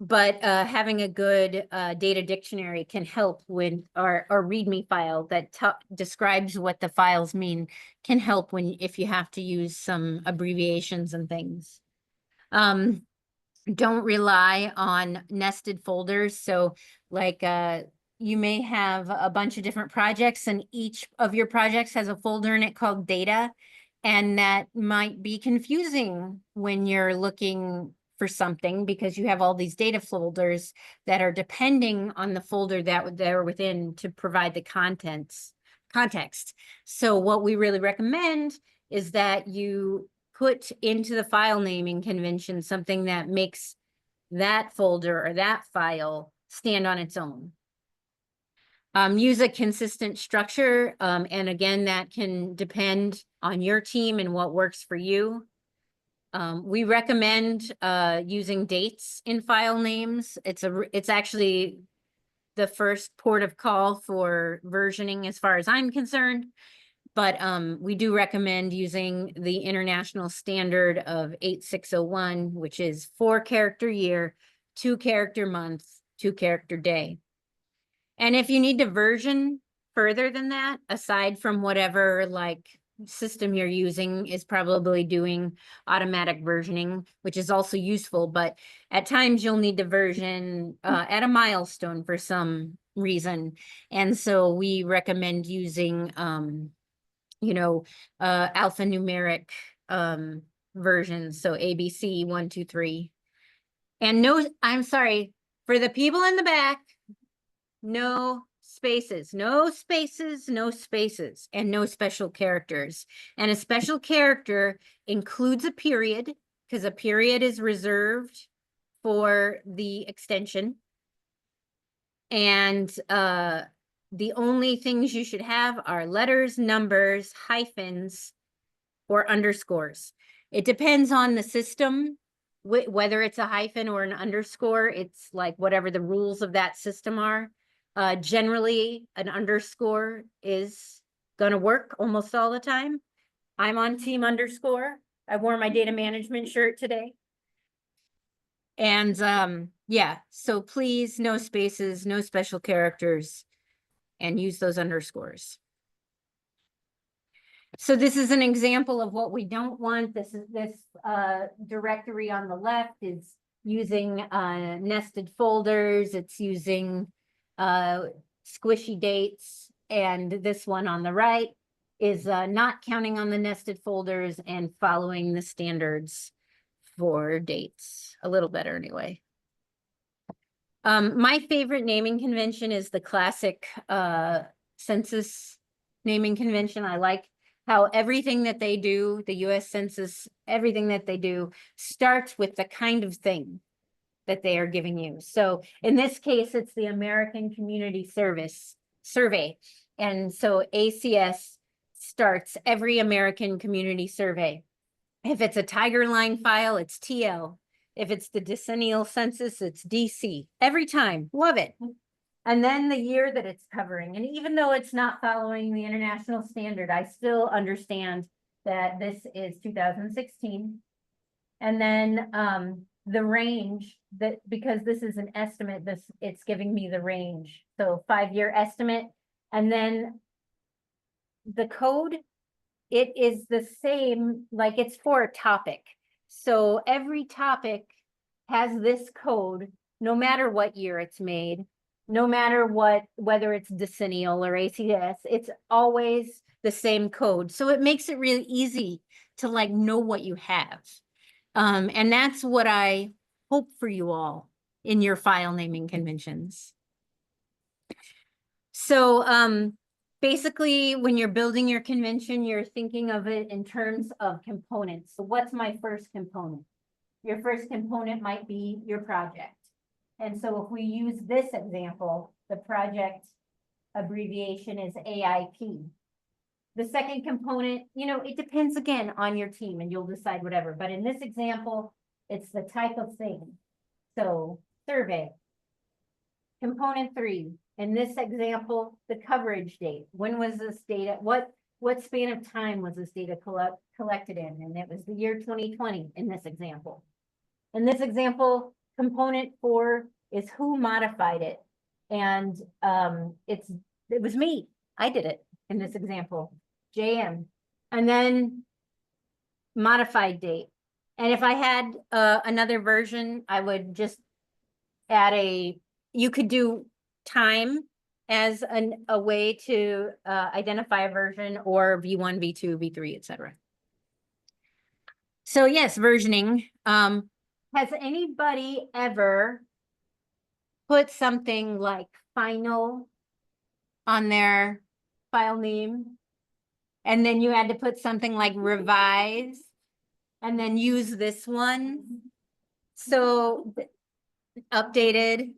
But having a good data dictionary can help when, or README file that describes what the files mean can help when, if you have to use some abbreviations and things. Don't rely on nested folders. So like you may have a bunch of different projects and each of your projects has a folder in it called data. And that might be confusing when you're looking for something because you have all these data folders that are depending on the folder that they're within to provide the context. So what we really recommend is that you put into the file naming convention something that makes that folder or that file stand on its own. Use a consistent structure, and again, that can depend on your team and what works for you. We recommend using dates in file names. It's actually the first port of call for versioning as far as I'm concerned. But we do recommend using the international standard of 8601, which is 4-character year, 2-character month, 2-character day. And if you need to version further than that, aside from whatever like system you're using is probably doing automatic versioning, which is also useful, but at times you'll need to version at a milestone for some reason. And so we recommend using alphanumeric versions. So ABC 1, 2, 3. And no, I'm sorry, for the people in the back, no spaces, no spaces, no spaces, and no special characters. And a special character includes a period because a period is reserved for the extension. And the only things you should have are letters, numbers, hyphens, or underscores. It depends on the system, whether it's a hyphen or an underscore. It's like whatever the rules of that system are. Generally, an underscore is going to work almost all the time. I'm on team underscore. I wore my data management shirt today. And yeah, so please, no spaces, no special characters, and use those underscores. So this is an example of what we don't want. This directory on the left is using nested folders. It's using squishy dates. And this one on the right is not counting on the nested folders and following the standards for dates a little better anyway. My favorite naming convention is the classic census naming convention. I like how everything that they do, the US Census, everything that they do starts with the kind of thing that they are giving you. So in this case, it's the American Community Service Survey. And so ACS starts every American Community Survey. If it's a Tiger Line file, it's TL. If it's the decennial census, it's DC. Every time, love it. And then the year that it's covering. And even though it's not following the international standard, I still understand that this is 2016. And then the range, that because this is an estimate, it's giving me the range. So 5-year estimate. And then the code, it is the same, like it's for a topic. So every topic has this code, no matter what year it's made, no matter whether it's decennial or ACS, it's always the same code. So it makes it really easy to like know what you have. And that's what I hope for you all in your file naming conventions. So basically, when you're building your convention, you're thinking of it in terms of components. So what's my first component? Your first component might be your project. And so if we use this example, the project abbreviation is AIP. The second component, it depends again on your team and you'll decide whatever, but in this example, it's the type of thing. So survey. Component 3, in this example, the coverage date. When was this data, what span of time was this data collected in? And it was the year 2020 in this example. In this example, component 4 is who modified it. And it was me. I did it in this example, JM. And then modified date. And if I had another version, I would just add you could do time as a way to identify a version, or V1, V2, V3, etc. So yes, versioning. Has anybody ever put something like final on their file name, and then you had to put something like revise, and then use this one? So updated.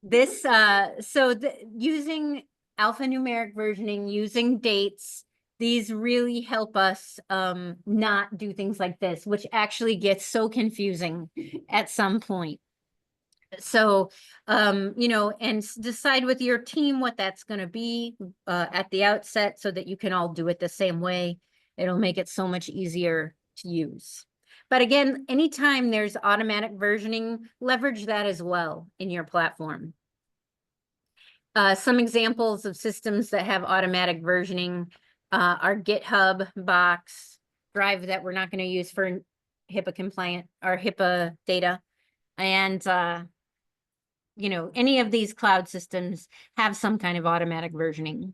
This, using alphanumeric versioning, using dates, these really help us not do things like this, which actually gets so confusing at some point. So, and decide with your team what that's going to be at the outset so that you can all do it the same way. It'll make it so much easier to use. But again, anytime there's automatic versioning, leverage that as well in your platform. Some examples of systems that have automatic versioning are GitHub, Box, Drive that we're not going to use for HIPAA compliant or HIPAA data. And, any of these cloud systems have some kind of automatic versioning.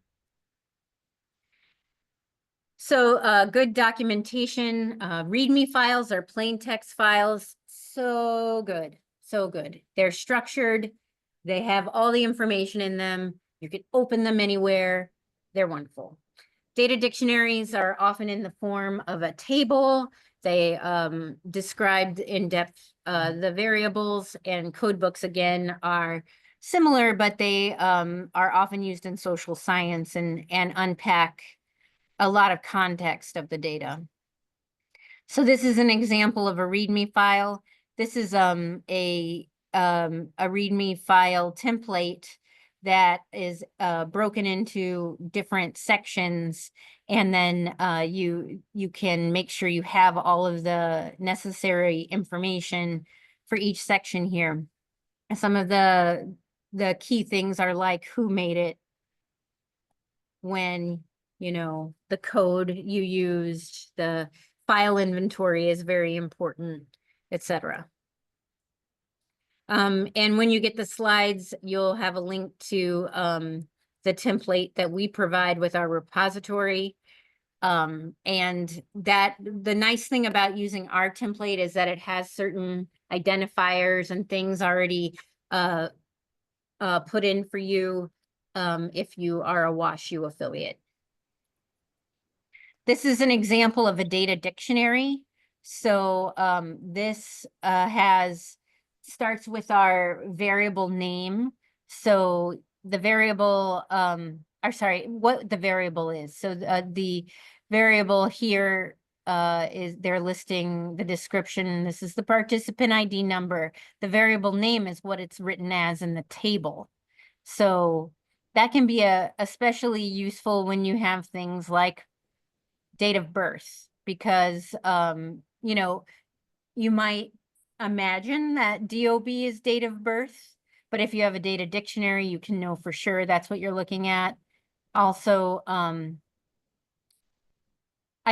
So good documentation, README files are plain text files. So good, so good. They're structured. They have all the information in them. You can open them anywhere. They're wonderful. Data dictionaries are often in the form of a table. They described in depth the variables, and code books again are similar, but they are often used in social science and unpack a lot of context of the data. So this is an example of a README file. This is a README file template that is broken into different sections, and then you can make sure you have all of the necessary information for each section here. Some of the key things are like who made it, when, the code you used, the file inventory is very important, etc. And when you get the slides, you'll have a link to the template that we provide with our repository. And that the nice thing about using our template is that it has certain identifiers and things already put in for you if you are a WashU affiliate. This is an example of a data dictionary. So this starts with our variable name. So the variable, what the variable is. So the variable here is they're listing the description. This is the participant ID number. The variable name is what it's written as in the table. So that can be especially useful when you have things like date of birth, because you might imagine that DOB is date of birth, but if you have a data dictionary, you can know for sure that's what you're looking at. Also, I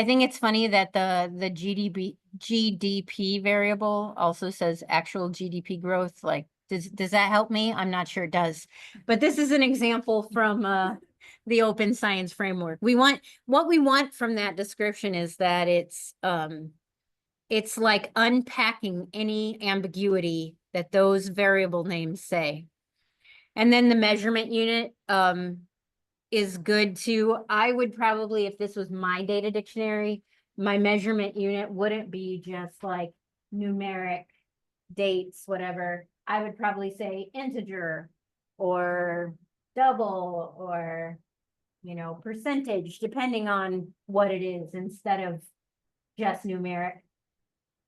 think it's funny that the GDP variable also says actual GDP growth. Like, does that help me? I'm not sure it does. But this is an example from the Open Science Framework. What we want from that description is that it's like unpacking any ambiguity that those variable names say. And then the measurement unit is good too. I would probably, if this was my data dictionary, my measurement unit wouldn't be just like numeric dates, whatever. I would probably say integer or double or, you know, percentage, depending on what it is, instead of just numeric.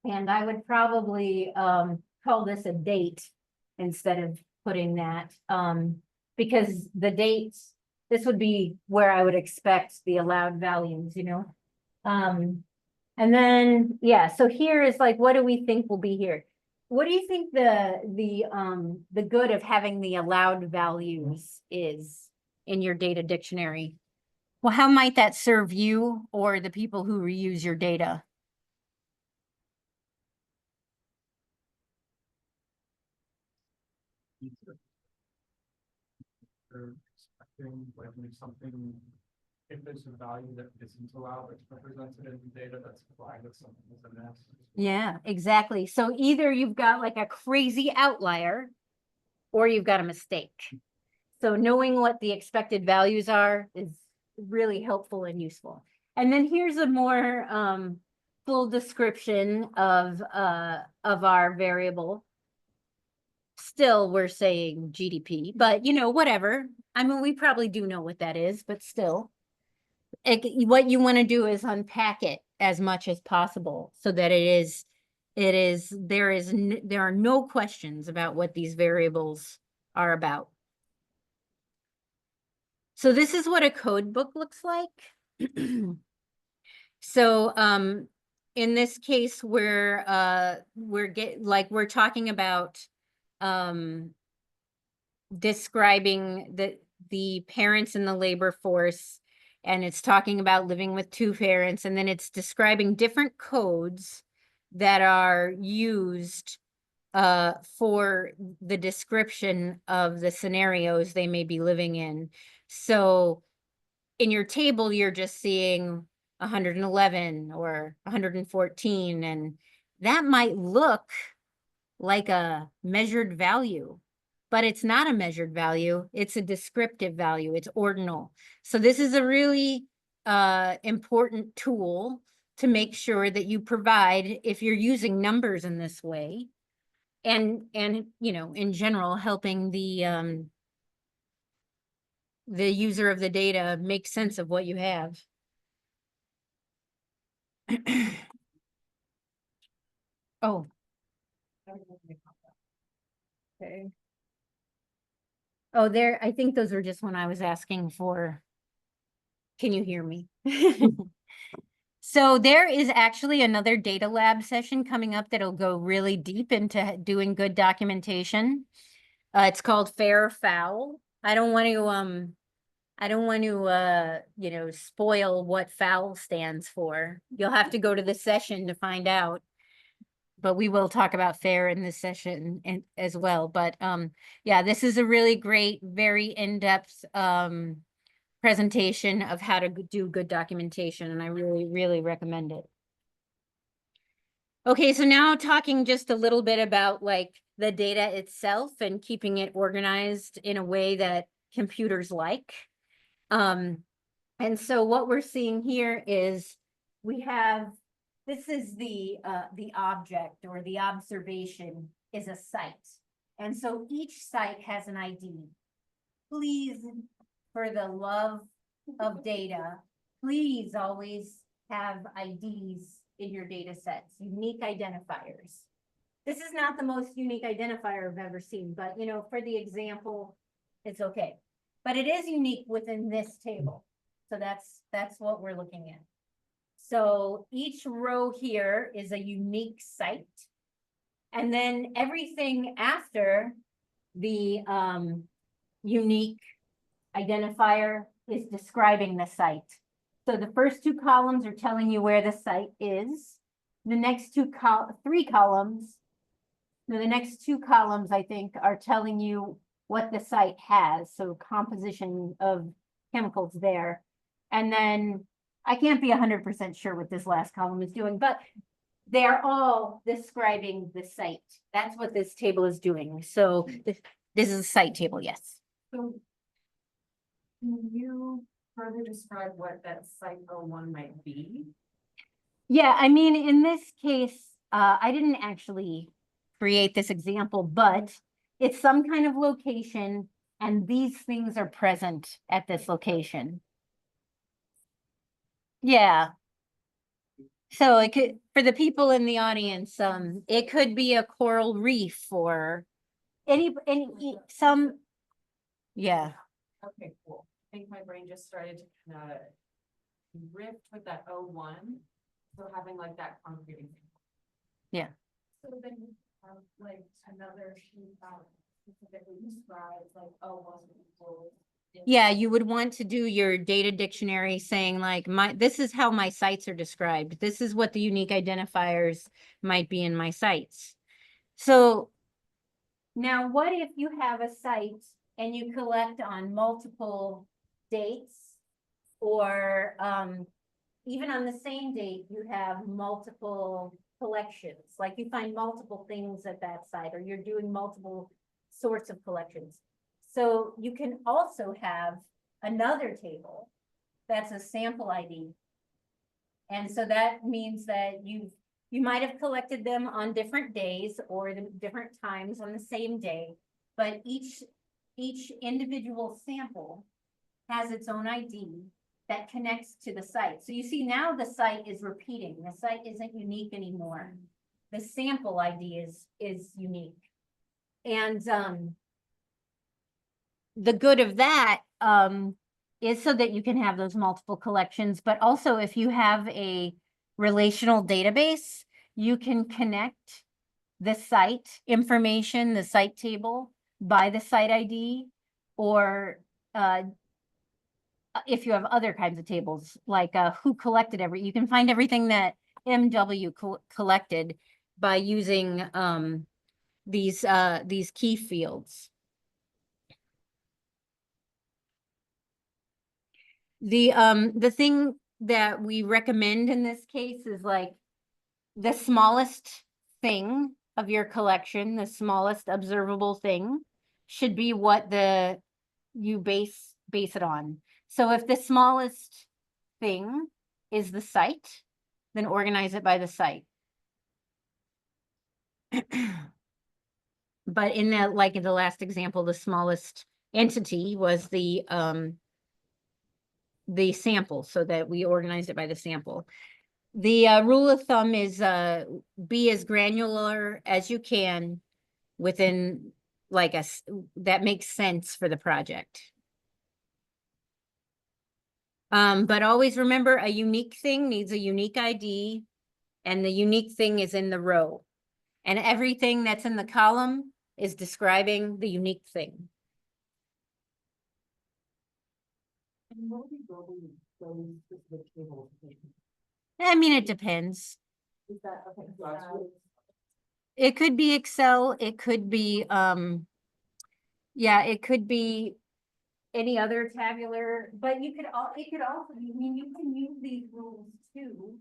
And I would probably call this a date instead of putting that, because the dates, this would be where I would expect the allowed values, you know? And then, yeah, so here is like, what do we think will be here? What do you think the good of having the allowed values is in your data dictionary? Well, how might that serve you or the people who reuse your data? They're expecting when something, if there's a value that isn't allowed, it's represented in the data that's provided something as a mess. Yeah, exactly. So either you've got like a crazy outlier or you've got a mistake. So knowing what the expected values are is really helpful and useful. And then here's a more full description of our variable. Still, we're saying GDP, but you know, whatever. I mean, we probably do know what that is, but still. What you want to do is unpack it as much as possible so that there are no questions about what these variables are about. So this is what a code book looks like. So in this case, we're talking about describing the parents in the labor force, and it's talking about living with two parents, and then it's describing different codes that are used for the description of the scenarios they may be living in. So in your table, you're just seeing 111 or 114, and that might look like a measured value, but it's not a measured value. It's a descriptive value. It's ordinal. So this is a really important tool to make sure that you provide, if you're using numbers in this way, and you know, in general, helping the user of the data make sense of what you have. Oh, okay. Oh, there, I think those were just when I was asking for, can you hear me? So there is actually another DataLab session coming up that'll go really deep into doing good documentation. It's called Fair or Foul. I don't want to, you know, spoil what foul stands for. You'll have to go to the session to find out. But we will talk about fair in this session as well. But yeah, this is a really great, very in-depth presentation of how to do good documentation, and I really, really recommend it. Okay, so now talking just a little bit about like the data itself and keeping it organized in a way that computers like. And so what we're seeing here is we have, this is the object, or the observation is a site. And so each site has an ID. Please, for the love of data, please always have IDs in your data sets, unique identifiers. This is not the most unique identifier I've ever seen, but you know, for the example, it's okay. But it is unique within this table. So that's what we're looking at. So each row here is a unique site. And then everything after the unique identifier is describing the site. So the first two columns are telling you where the site is. The next three columns, the next two columns, I think, are telling you what the site has. So composition of chemicals there. And then I can't be 100% sure what this last column is doing, but they're all describing the site. That's what this table is doing. So this is a site table, yes. So can you further describe what that site 01 might be? Yeah, I mean, in this case, I didn't actually create this example, but it's some kind of location, And these things are present at this location. Yeah. So it could, for the people in the audience, it could be a coral reef or some, yeah. Okay, cool. I think my brain just started to kind of drift with that O1. So having like that concrete example. Yeah. So then you have like another sheet out specifically describes like O1 equals. Yeah, you would want to do your data dictionary saying like this is how my sites are described. This is what the unique identifiers might be in my sites. So now what if you have a site and you collect on multiple dates or even on the same date, you have multiple collections, like you find multiple things at that site or you're doing multiple sorts of collections. So you can also have another table that's a sample ID. And so that means that you might have collected them on different days or the different times on the same day, but each individual sample has its own ID that connects to the site. So you see now the site is repeating. The site isn't unique anymore. The sample ID is unique. And the good of that is so that you can have those multiple collections, but also if you have a relational database, you can connect the site information, the site table by the site ID, or if you have other kinds of tables, like who collected you can find everything that MW collected by using these key fields. The thing that we recommend in this case is like the smallest thing of your collection, the smallest observable thing should be what you base it on. So if the smallest thing is the site, then organize it by the site. But in the last example, the smallest entity was the sample, so that we organized it by the sample. The rule of thumb is be as granular as you can within that makes sense for the project. But always remember, a unique thing needs a unique ID, and the unique thing is in the row. And everything that's in the column is describing the unique thing. And what do we building those specific tables? I mean, it depends. Is that okay? It could be Excel, it could be, yeah, it could be any other tabular, but it could also, I mean, you can use these rules too,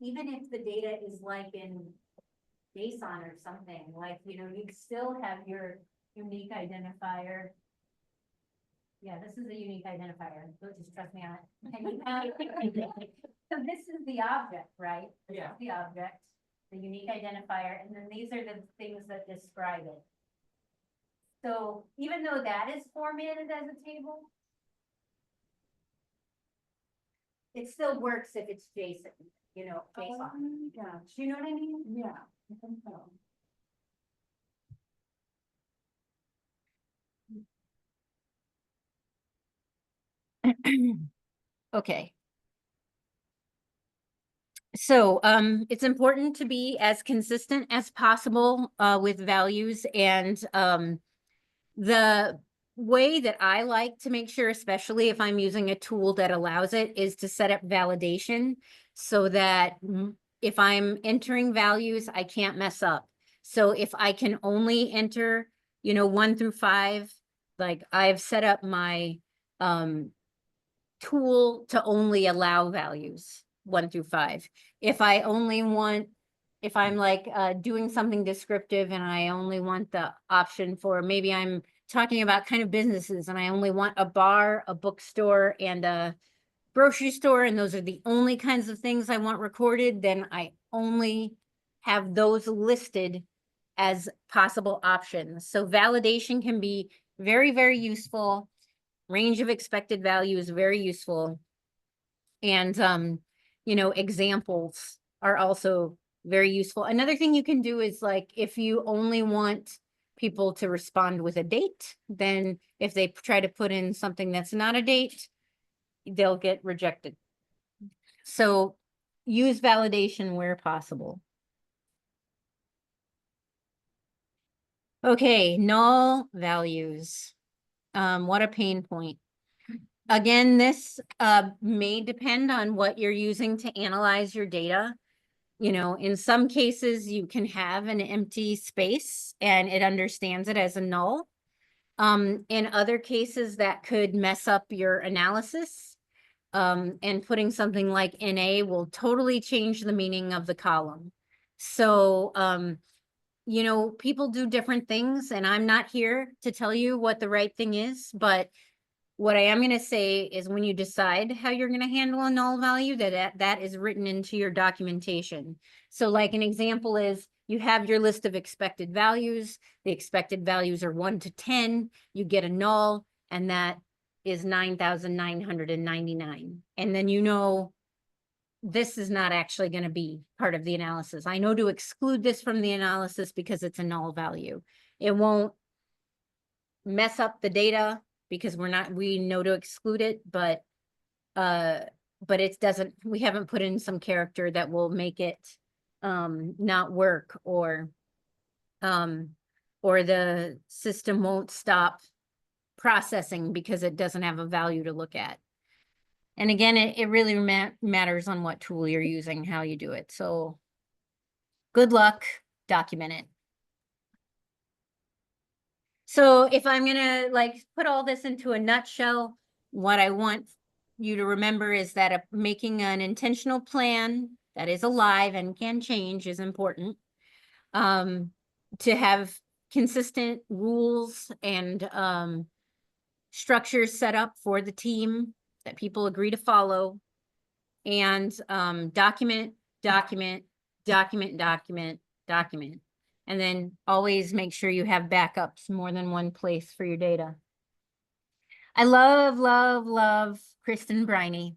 even if the data is like in JSON or something, like, you'd still have your unique identifier. Yeah, this is a unique identifier, so just trust me on it. So this is the object, right? This is the object, the unique identifier, and then these are the things that describe it. So even though that is formatted as a table, it still works if it's JSON, JSON. Yeah. Do you know what I mean? Yeah, I think so. Okay. So it's important to be as consistent as possible with values, and the way that I like to make sure, especially if I'm using a tool that allows it, is to set up validation so that if I'm entering values, I can't mess up. So if I can only enter, 1 through 5, like I've set up my tool to only allow values 1 through 5. If I'm like doing something descriptive and I only want the option for, maybe I'm talking about kind of businesses and I only want a bar, a bookstore, and a grocery store, and those are the only kinds of things I want recorded, then I only have those listed as possible options. So validation can be very, very useful. Range of expected value is very useful. And, you know, examples are also very useful. Another thing you can do is like, if you only want people to respond with a date, then if they try to put in something that's not a date, they'll get rejected. So use validation where possible. Okay, null values. What a pain point. Again, this may depend on what you're using to analyze your data. You know, in some cases, you can have an empty space and it understands it as a null. In other cases, that could mess up your analysis. And putting something like NA will totally change the meaning of the column. So, you know, people do different things, and I'm not here to tell you what the right thing is, but what I am going to say is when you decide how you're going to handle a null value, that is written into your documentation. So like an example is you have your list of expected values. The expected values are 1 to 10. You get a null, and that is 9,999. And then you know this is not actually going to be part of the analysis. I know to exclude this from the analysis because it's a null value. It won't mess up the data because we know to exclude it, but it doesn't, we haven't put in some character that will make it not work, or the system won't stop processing because it doesn't have a value to look at. And again, it really matters on what tool you're using, how you do it. So good luck, document it. So if I'm gonna like put all this into a nutshell, what I want you to remember is that making an intentional plan that is alive and can change is important. To have consistent rules and structures set up for the team that people agree to follow, and document, document, document, document, document. And then always make sure you have backups more than one place for your data. I love, love, love Kristen Briney.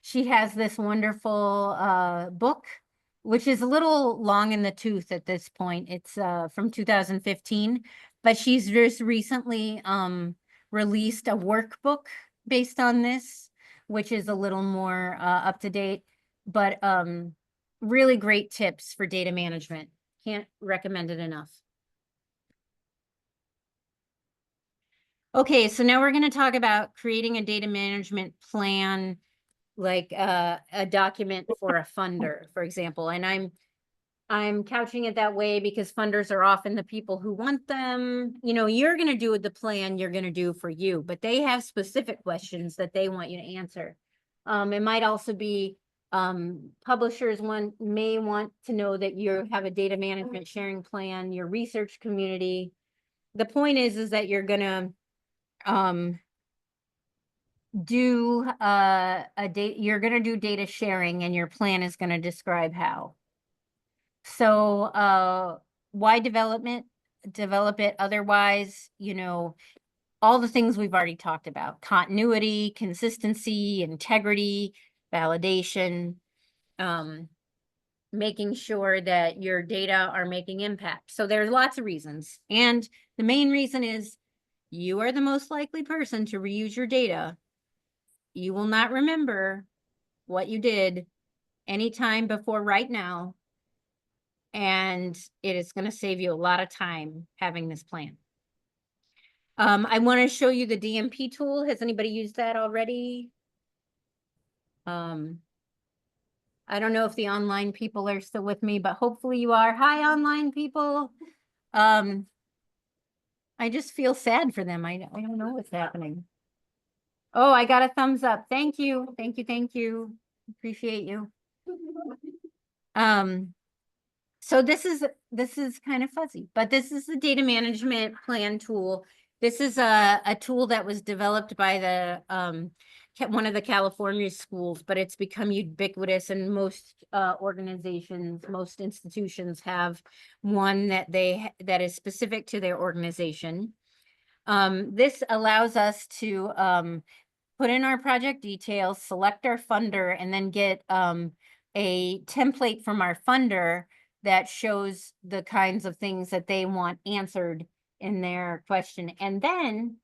She has this wonderful book, which is a little long in the tooth at this point. It's from 2015, but she's just recently released a workbook based on this, which is a little more up to date, but really great tips for data management. Can't recommend it enough. Okay, so now we're going to talk about creating a data management plan, like a document for a funder, for example. And I'm couching it that way because funders are often the people who want them. You know, you're going to do the plan you're going to do for you, but they have specific questions that they want you to answer. It might also be publishers may want to know that you have a data management sharing plan, your research community. The point is that you're going to you're going to do data sharing, and your plan is going to describe how. So why develop it? Otherwise, you know, all the things we've already talked about: continuity, consistency, integrity, validation, making sure that your data are making impact. So there's lots of reasons. And the main reason is you are the most likely person to reuse your data. You will not remember what you did anytime before right now. And it is going to save you a lot of time having this plan. I want to show you the DMP tool. Has anybody used that already? I don't know if the online people are still with me, but hopefully you are. Hi, online people. I just feel sad for them. I don't know what's happening. Oh, I got a thumbs up. Thank you. Thank you. Thank you. Appreciate you. So this is kind of fuzzy, but this is the data management plan tool. This is a tool that was developed by the one of the California schools, but it's become ubiquitous, and most organizations, most institutions have one that is specific to their organization. This allows us to put in our project details, select our funder, and then get a template from our funder that shows the kinds of things that they want answered in their question. And then,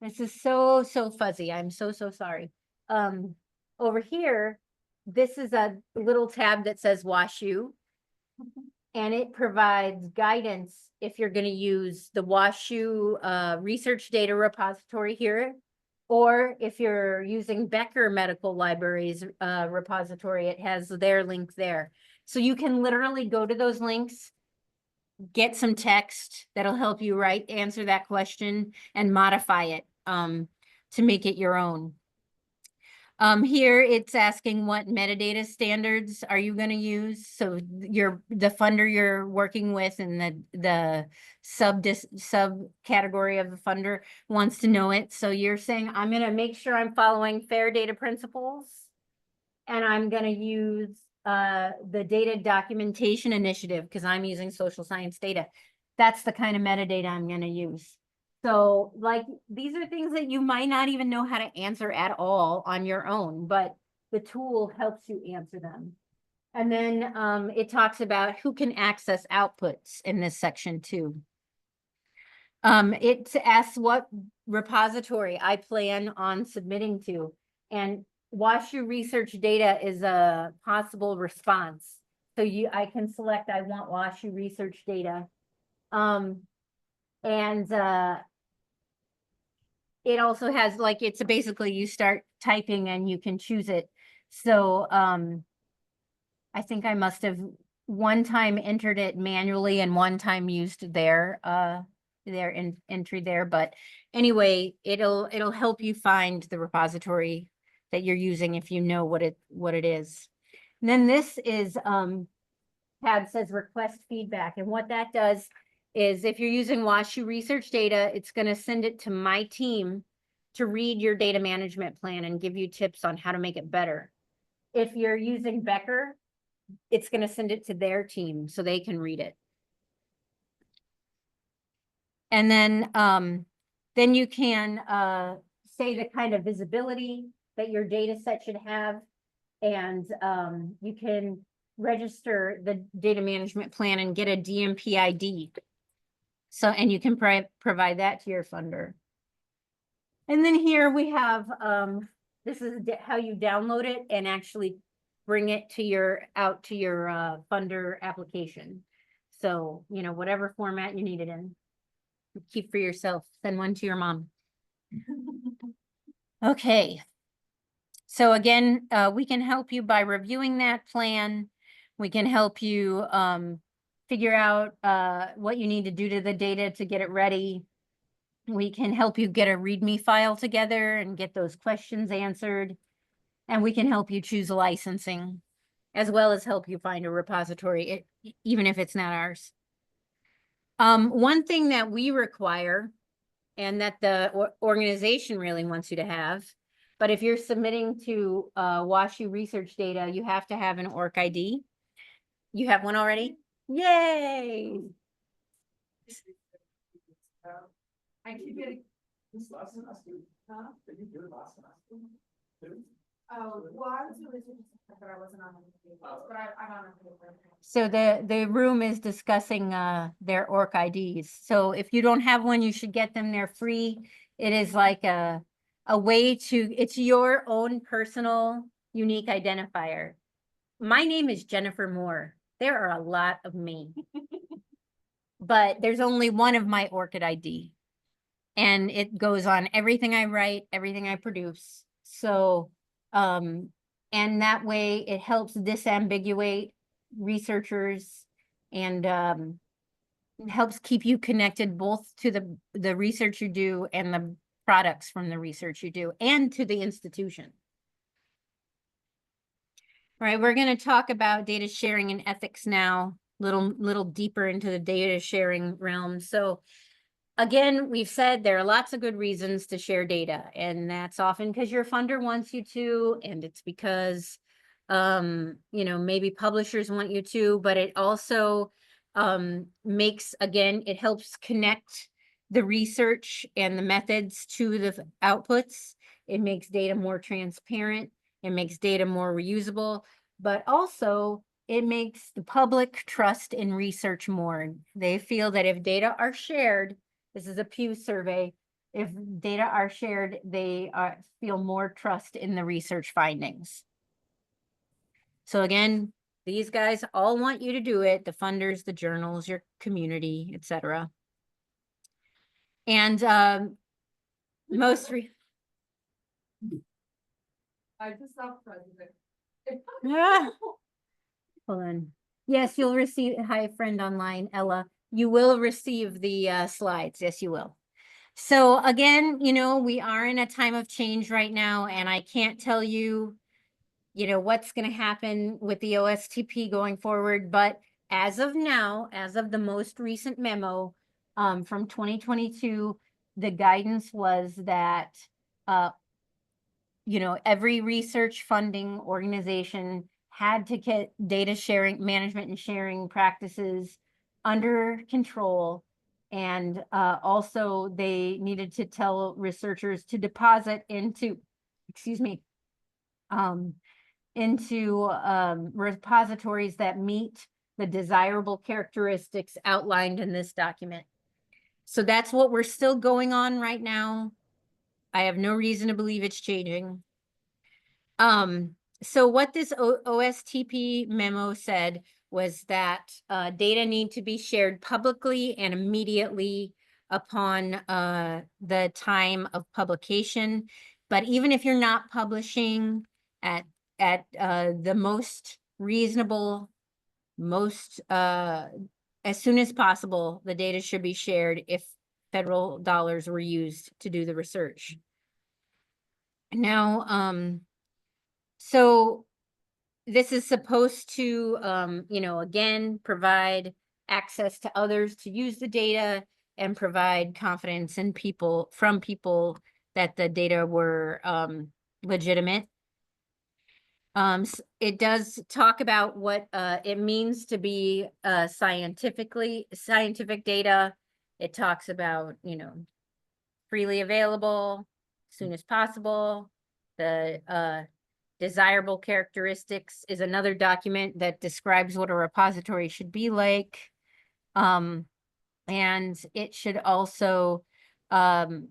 this is so fuzzy. I'm so sorry. Over here, this is a little tab that says WashU. And it provides guidance if you're going to use the WashU research data repository here, or if you're using Becker Medical Libraries repository, it has their link there. So you can literally go to those links, get some text that'll help you answer that question and modify it to make it your own. Here it's asking what metadata standards are you going to use? So the funder you're working with and the subcategory of the funder wants to know it. So you're saying, I'm going to make sure I'm following FAIR data principles, and I'm going to use the data documentation initiative because I'm using social science data. That's the kind of metadata I'm going to use. So like, these are things that you might not even know how to answer at all on your own, but the tool helps you answer them. And then it talks about who can access outputs in this section too. It asks what repository I plan on submitting to, and WashU research data is a possible response. So I can select, I want WashU research data. It also has it's basically you start typing and you can choose it. So I think I must have one time entered it manually and one time used their entry there. But anyway, it'll help you find the repository that you're using if you know what it is. And then this is tab says request feedback, and what that does is if you're using WashU research data, it's going to send it to my team to read your data management plan and give you tips on how to make it better. If you're using Becker, it's going to send it to their team so they can read it. And then you can say the kind of visibility that your data set should have, and you can register the data management plan and get a DMP ID. So, and you can provide that to your funder. And then here we have, this is how you download it and actually bring it to your funder application. So, whatever format you need it in, keep for yourself, send one to your mom. Okay. So again, we can help you by reviewing that plan. We can help you figure out what you need to do to the data to get it ready. We can help you get a README file together and get those questions answered. And we can help you choose licensing, as well as help you find a repository, even if it's not ours. One thing that we require, and that the organization really wants you to have, but if you're submitting to WashU research data, you have to have an ORC ID. You have one already? Yay! I keep getting, This last semester, huh? did you do it last semester? Oh, well, I was really, but I wasn't on the paper, but I'm on the paper. So the room is discussing their ORC IDs. So if you don't have one, you should get them. They're free. It is like a way to, it's your own personal unique identifier. My name is Jennifer Moore. There are a lot of me, but there's only one of my ORCID ID, and it goes on everything I write, everything I produce. So, and that way it helps disambiguate researchers, and it helps keep you connected both to the research you do and the products from the research you do, and to the institution. All right, we're going to talk about data sharing and ethics now, little deeper into the data sharing realm. So again, we've said there are lots of good reasons to share data, and that's often because your funder wants you to, and it's because maybe publishers want you to, but it also makes, again, it helps connect the research and the methods to the outputs. It makes data more transparent. It makes data more reusable, but also it makes the public trust in research more. They feel that if data are shared, this is a Pew survey, if data are shared, they feel more trust in the research findings. So again, these guys all want you to do it, the funders, the journals, your community, etc. And most I just saw president. Ah. Hold on. Yes, you'll receive, hi, friend online, Ella. You will receive the slides. Yes, you will. So again, you know, we are in a time of change right now, and I can't tell you, you know, what's going to happen with the OSTP going forward. But as of now, as of the most recent memo from 2022, the guidance was that, you know, every research funding organization had to get data sharing, management and sharing practices under control. And also they needed to tell researchers to deposit into, excuse me, into repositories that meet the desirable characteristics outlined in this document. So that's what we're still going on right now. I have no reason to believe it's changing. So what this OSTP memo said was that data need to be shared publicly and immediately upon the time of publication. But even if you're not publishing at the most reasonable, most as soon as possible, the data should be shared if federal dollars were used to do the research. Now, so this is supposed to, you know, again, provide access to others to use the data and provide confidence in people, from people, that the data were legitimate. It does talk about what it means to be scientific data. It talks about, you know, freely available, as soon as possible. The desirable characteristics is another document that describes what a repository should be like. And it should also have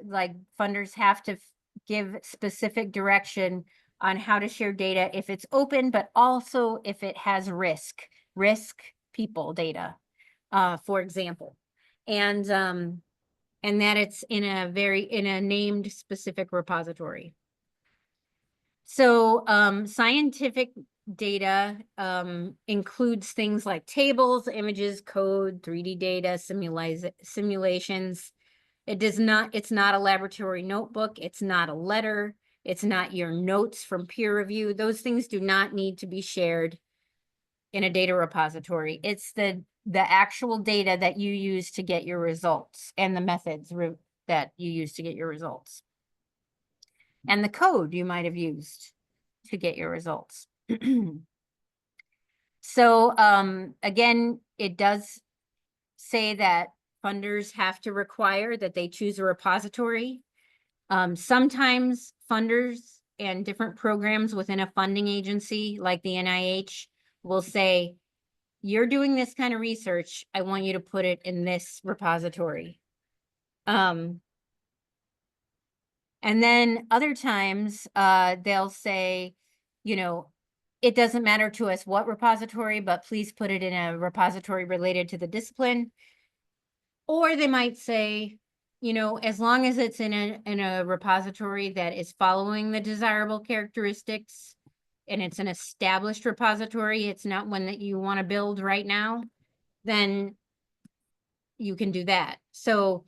like funders have to give specific direction on how to share data if it's open, but also if it has risk people data, for example. And that it's in a named specific repository. So scientific data includes things like tables, images, code, 3D data, simulations. It's not a laboratory notebook. It's not a letter. It's not your notes from peer review. Those things do not need to be shared in a data repository. It's the actual data that you use to get your results and the methods that you use to get your results. And the code you might have used to get your results. So again, it does say that funders have to require that they choose a repository. Sometimes funders and different programs within a funding agency like the NIH will say, you're doing this kind of research, I want you to put it in this repository. And then other times they'll say, you know, it doesn't matter to us what repository, but please put it in a repository related to the discipline. Or they might say, you know, as long as it's in a repository that is following the desirable characteristics and it's an established repository, it's not one that you want to build right now, then you can do that. So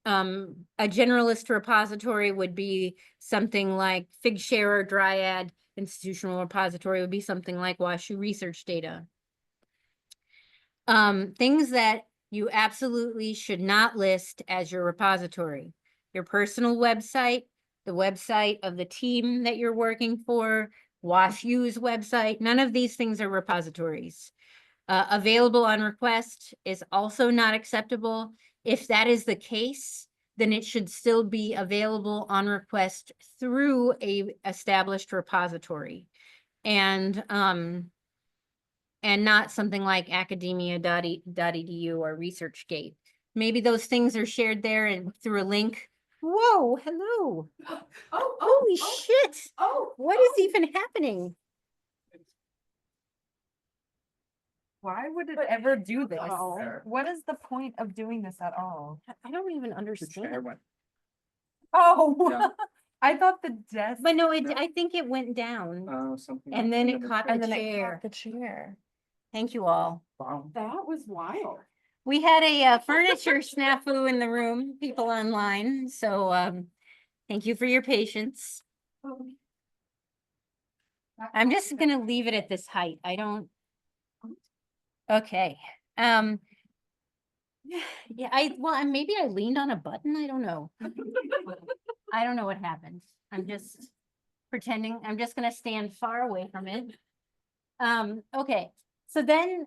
a generalist repository would be something like Figshare or Dryad. Institutional repository would be something like WashU Research Data. Things that you absolutely should not list as your repository: your personal website, the website of the team that you're working for, WashU's website. None of these things are repositories. Available on request is also not acceptable. If that is the case, then it should still be available on request through a established repository. And not something like academia.edu or ResearchGate. Maybe those things are shared there and through a link. Whoa, hello. Holy shit. What is even happening? Why would it ever do this? Oh. What is the point of doing this at all? I don't even The chair understand. went. Oh, Yeah. I thought the desk. But no, I think it went down Something. and then it the caught chair- and then it chair. caught the chair. Thank you all. Wow. That was wild. We had a furniture snafu in the room, people online. So thank you for your patience. I'm just gonna leave it at this height. I don't. Okay. Yeah, and maybe I leaned on a button. I don't know. I don't know what happened. I'm just pretending. I'm just gonna stand far away from it. Okay. So then,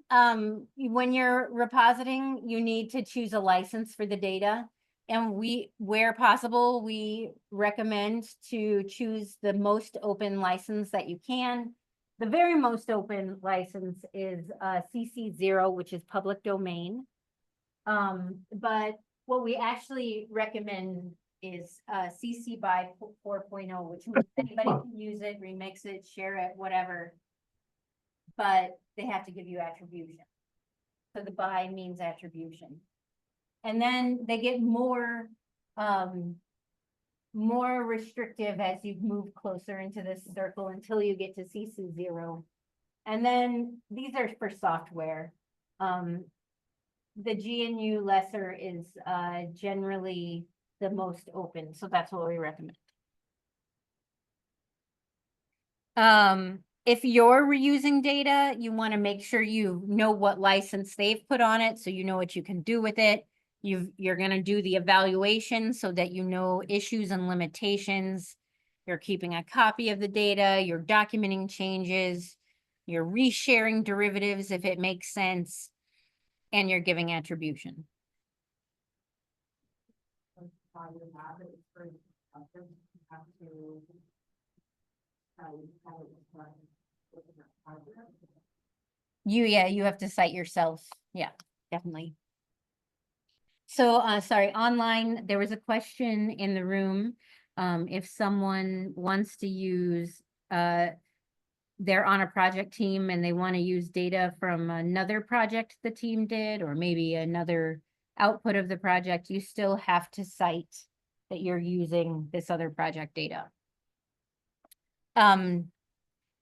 when you're repositing, you need to choose a license for the data. And where possible, we recommend to choose the most open license that you can. The very most open license is CC0, which is public domain. But what we actually recommend is CC by 4.0, which means anybody can use it, remix it, share it, whatever. But they have to give you attribution. So the by means attribution. And then they get more restrictive as you move closer into this circle until you get to CC0. And then these are for software. The GNU lesser is generally the most open, so that's what we recommend. If you're reusing data, you want to make sure you know what license they've put on it, so you know what you can do with it. You're going to do the evaluation so that you know issues and limitations. You're keeping a copy of the data, you're documenting changes, you're resharing derivatives if it makes sense, and you're giving attribution. You have to cite yourself. Yeah, definitely. So, sorry, online, there was a question in the room. If someone wants to use, they're on a project team and they want to use data from another project the team did, or maybe another output of the project, you still have to cite that you're using this other project data.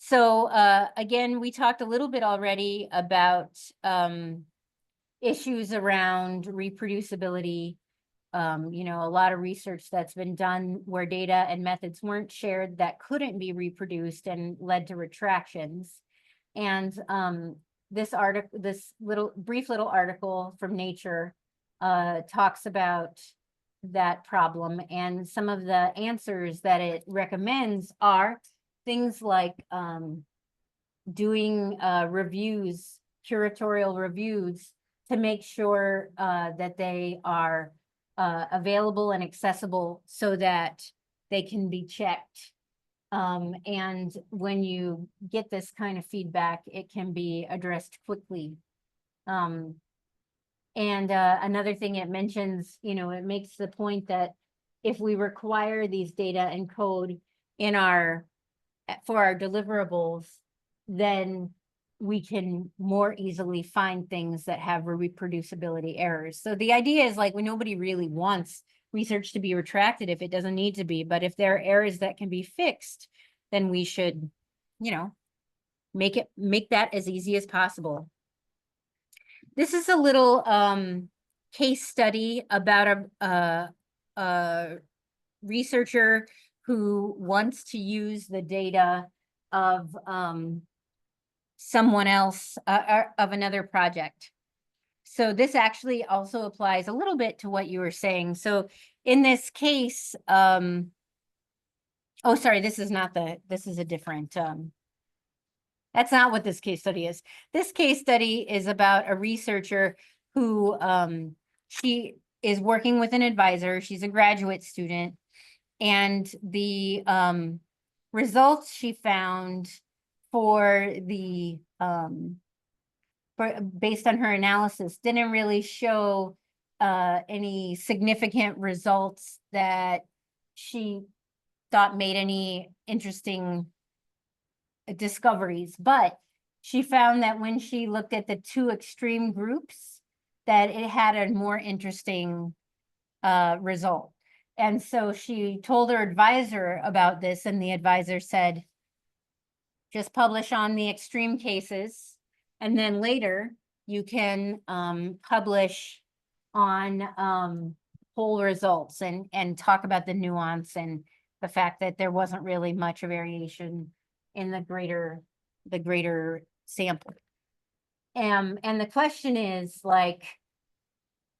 So again, we talked a little bit already about issues around reproducibility. A lot of research that's been done where data and methods weren't shared that couldn't be reproduced and led to retractions. And this brief little article from Nature talks about that problem, and some of the answers that it recommends are things like doing reviews, curatorial reviews, to make sure that they are available and accessible so that they can be checked. And when you get this kind of feedback, it can be addressed quickly. And another thing it mentions, it makes the point that if we require these data and code for our deliverables, then we can more easily find things that have reproducibility errors. So the idea is nobody really wants research to be retracted if it doesn't need to be, but if there are errors that can be fixed, then we should, make that as easy as possible. This is a little case study about a researcher who wants to use the data of someone else, of another project. So this actually also applies a little bit to what you were saying. So in this case, oh, sorry, this is a different, That's not what this case study is. This case study is about a researcher who she is working with an advisor. She's a graduate student, and the results she found for the based on her analysis didn't really show any significant results that she thought made any interesting discoveries, but she found that when she looked at the two extreme groups, that it had a more interesting result. And so she told her advisor about this, and the advisor said, just publish on the extreme cases, and then later you can publish on whole results and talk about the nuance and the fact that there wasn't really much variation in the greater sample. And the question is like,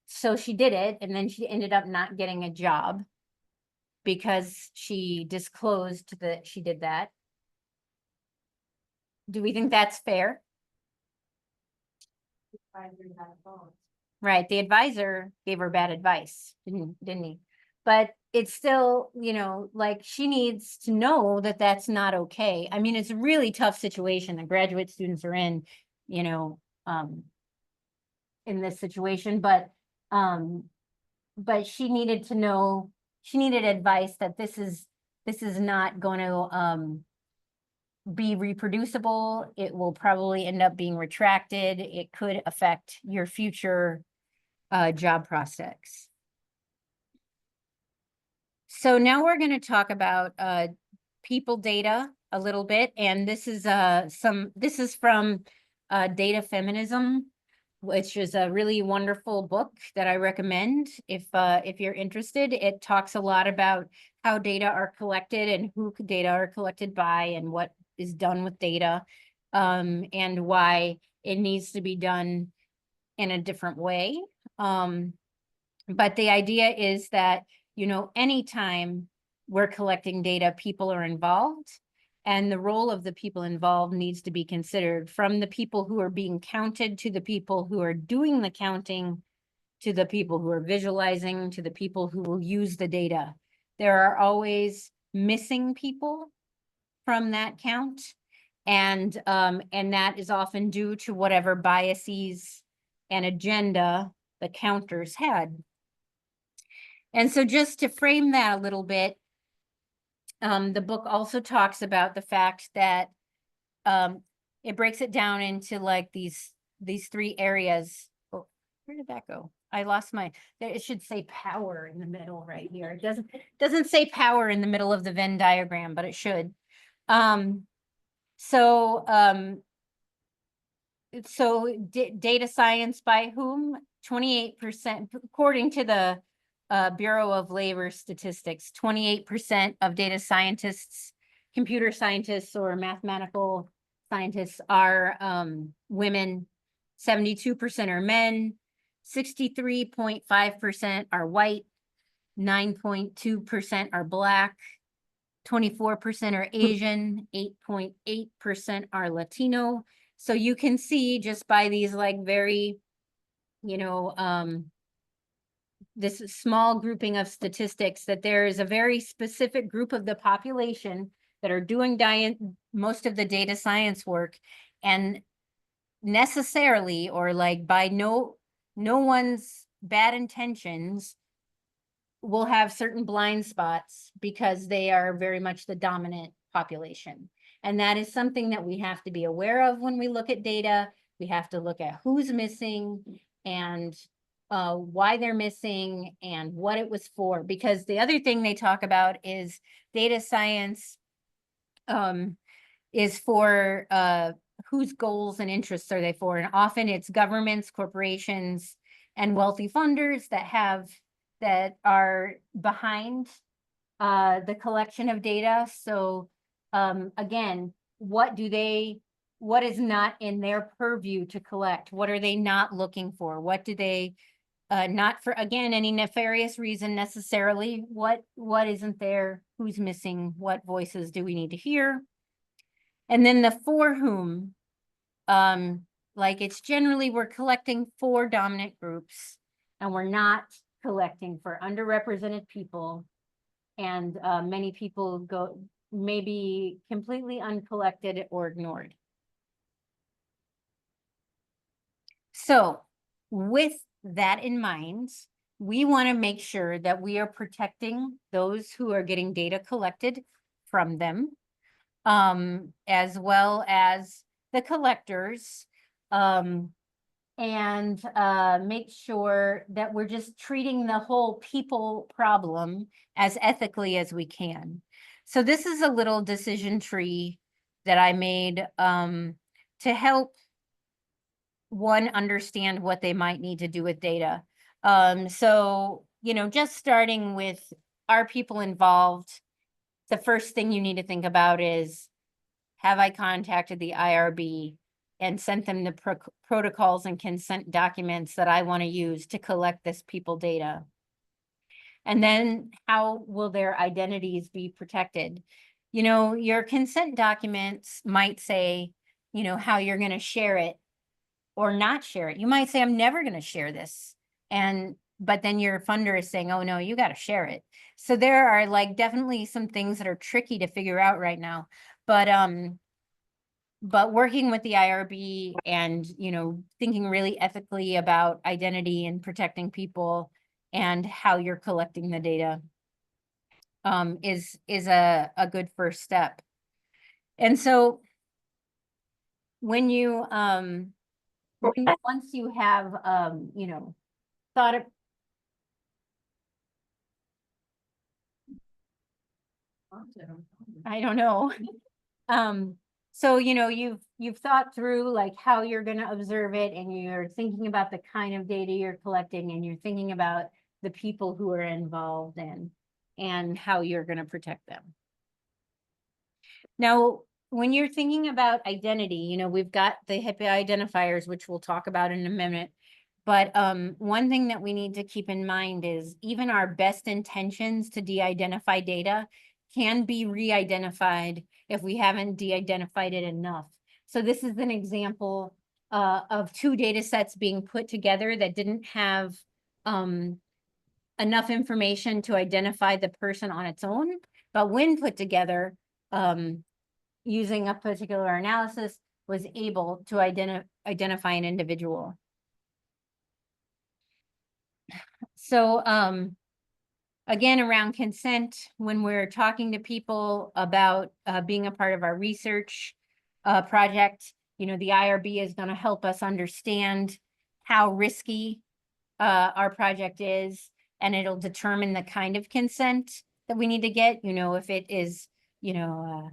so she did it, and then she ended up not getting a job because she disclosed that she did that. Do we think that's fair? Right, the advisor gave her bad advice, didn't he? But it's still, you know, like she needs to know that that's not okay. I mean, it's a really tough situation that graduate students are in, you know, in this situation, but she needed to know, she needed advice that this is not going to be reproducible. It will probably end up being retracted. It could affect your future job prospects. So now we're going to talk about people data a little bit, and this is from Data Feminism, which is a really wonderful book that I recommend if you're interested. It talks a lot about how data are collected and who data are collected by and what is done with data, and why it needs to be done in a different way. But the idea is that, you know, anytime we're collecting data, people are involved, and the role of the people involved needs to be considered, from the people who are being counted to the people who are doing the counting, to the people who are visualizing, to the people who will use the data. There are always missing people from that count, and that is often due to whatever biases and agenda the counters had. And so just to frame that a little bit, the book also talks about the fact that it breaks it down into like these three areas. Oh, where did that go? I lost my, it should say power in the middle right here. It doesn't say power in the middle of the Venn diagram, but it should. So data science by whom? 28%, according to the Bureau of Labor Statistics, 28% of data scientists, computer scientists, or mathematical scientists are women, 72% are men, 63.5% are white, 9.2% are Black, 24% are Asian, 8.8% are Latino. So you can see just by these like very, you know, this small grouping of statistics that there is a very specific group of the population that are doing most of the data science work, and necessarily, or like by no one's bad intentions, will have certain blind spots because they are very much the dominant population. And that is something that we have to be aware of when we look at data. We have to look at who's missing and why they're missing and what it was for. Because the other thing they talk about is data science is for whose goals and interests are they for? And often it's governments, corporations, and wealthy funders that are behind the collection of data. So again, what is not in their purview to collect? What are they not looking for? What do they, not for, again, any nefarious reason necessarily, what isn't there? Who's missing? What voices do we need to hear? And then the for whom, like it's generally we're collecting for dominant groups and we're not collecting for underrepresented people. And many people may be completely uncollected or ignored. So with that in mind, we want to make sure that we are protecting those who are getting data collected from them, as well as the collectors, and make sure that we're just treating the whole people problem as ethically as we can. So this is a little decision tree that I made to help one understand what they might need to do with data. So, you know, just starting with, are people involved? The first thing you need to think about is, have I contacted the IRB and sent them the protocols and consent documents that I want to use to collect this people data? And then how will their identities be protected? You know, your consent documents might say, you know, how you're going to share it or not share it. You might say, I'm never going to share this. But then your funder is saying, oh no, you got to share it. So there are like definitely some things that are tricky to figure out right now. But working with the IRB and, you know, thinking really ethically about identity and protecting people and how you're collecting the data is a good first step. And so when you once you have you know, thought of I don't know. So, you know, you've thought through like how you're going to observe it, and you're thinking about the kind of data you're collecting, and you're thinking about the people who are involved and how you're going to protect them. Now, when you're thinking about identity, you know, we've got the HIPAA identifiers, which we'll talk about in a minute. But one thing that we need to keep in mind is even our best intentions to de-identify data can be re-identified if we haven't de-identified it enough. So this is an example of two data sets being put together that didn't have enough information to identify the person on its own, but when put together, using a particular analysis, was able to identify an individual. So again, around consent, when we're talking to people about being a part of our research project, you know, the IRB is going to help us understand how risky our project is, and it'll determine the kind of consent that we need to get. You know, if it is, you know,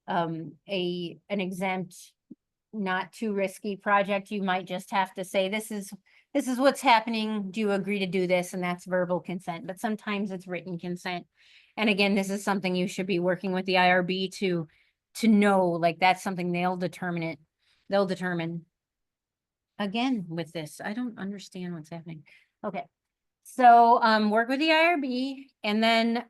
an exempt, not too risky project, you might just have to say, this is what's happening. Do you agree to do this? And that's verbal consent, but sometimes it's written consent. And again, this is something you should be working with the IRB to know, like that's something they'll determine. Again, with this, I don't understand what's happening. Okay. So work with the IRB, and then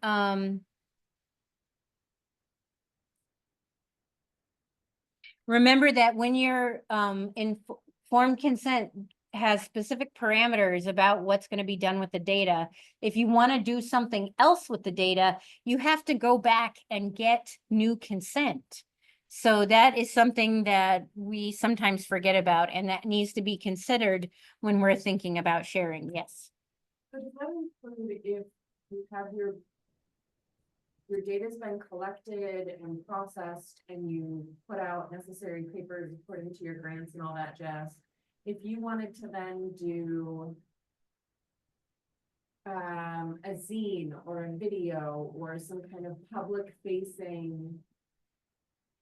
remember that when you're informed consent has specific parameters about what's going to be done with the data. If you want to do something else with the data, you have to go back and get new consent. So that is something that we sometimes forget about, and that needs to be considered when we're thinking about sharing. Yes. So does that include if you have your data's been collected and processed and you put out necessary papers according to your grants and all that jazz? If you wanted to then do a zine or a video or some kind of public facing,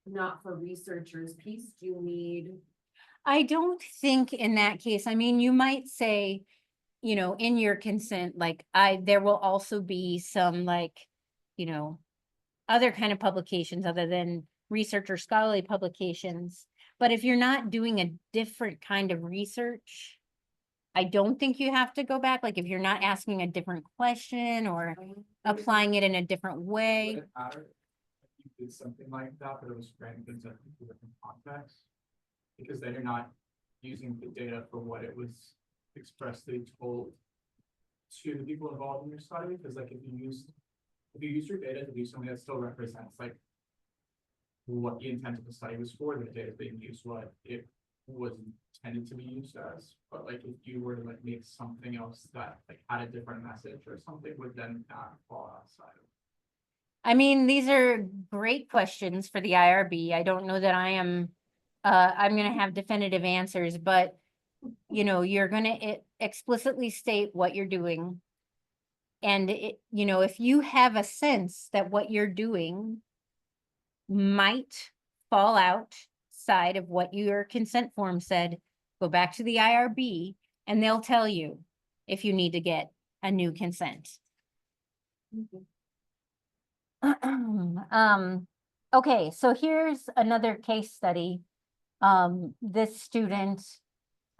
not for researchers piece, do you need? I don't think in that case, I mean, you might say, you know, in your consent, like there will also be some like, you know, other kind of publications other than research or scholarly publications. But if you're not doing a different kind of research, I don't think you have to go back. Like if you're not asking a different question or applying it in a different way. Would it matter if you did something like that, but it was framed into a different context. Because then you're not using the data for what it was expressly told to the people involved in your study, because like if you use your data to do something that still represents like what the intent of the study was for, the data being used, what it was intended to be used as. But like if you were to like make something else that like had a different message or something, would then not fall outside of. I mean, these are great questions for the IRB. I don't know that I'm gonna have definitive answers, but you know, you're gonna explicitly state what you're doing. And you know, if you have a sense that what you're doing might fall outside of what your consent form said, go back to the IRB and they'll tell you if you need to get a new consent. Okay, so here's another case study. This student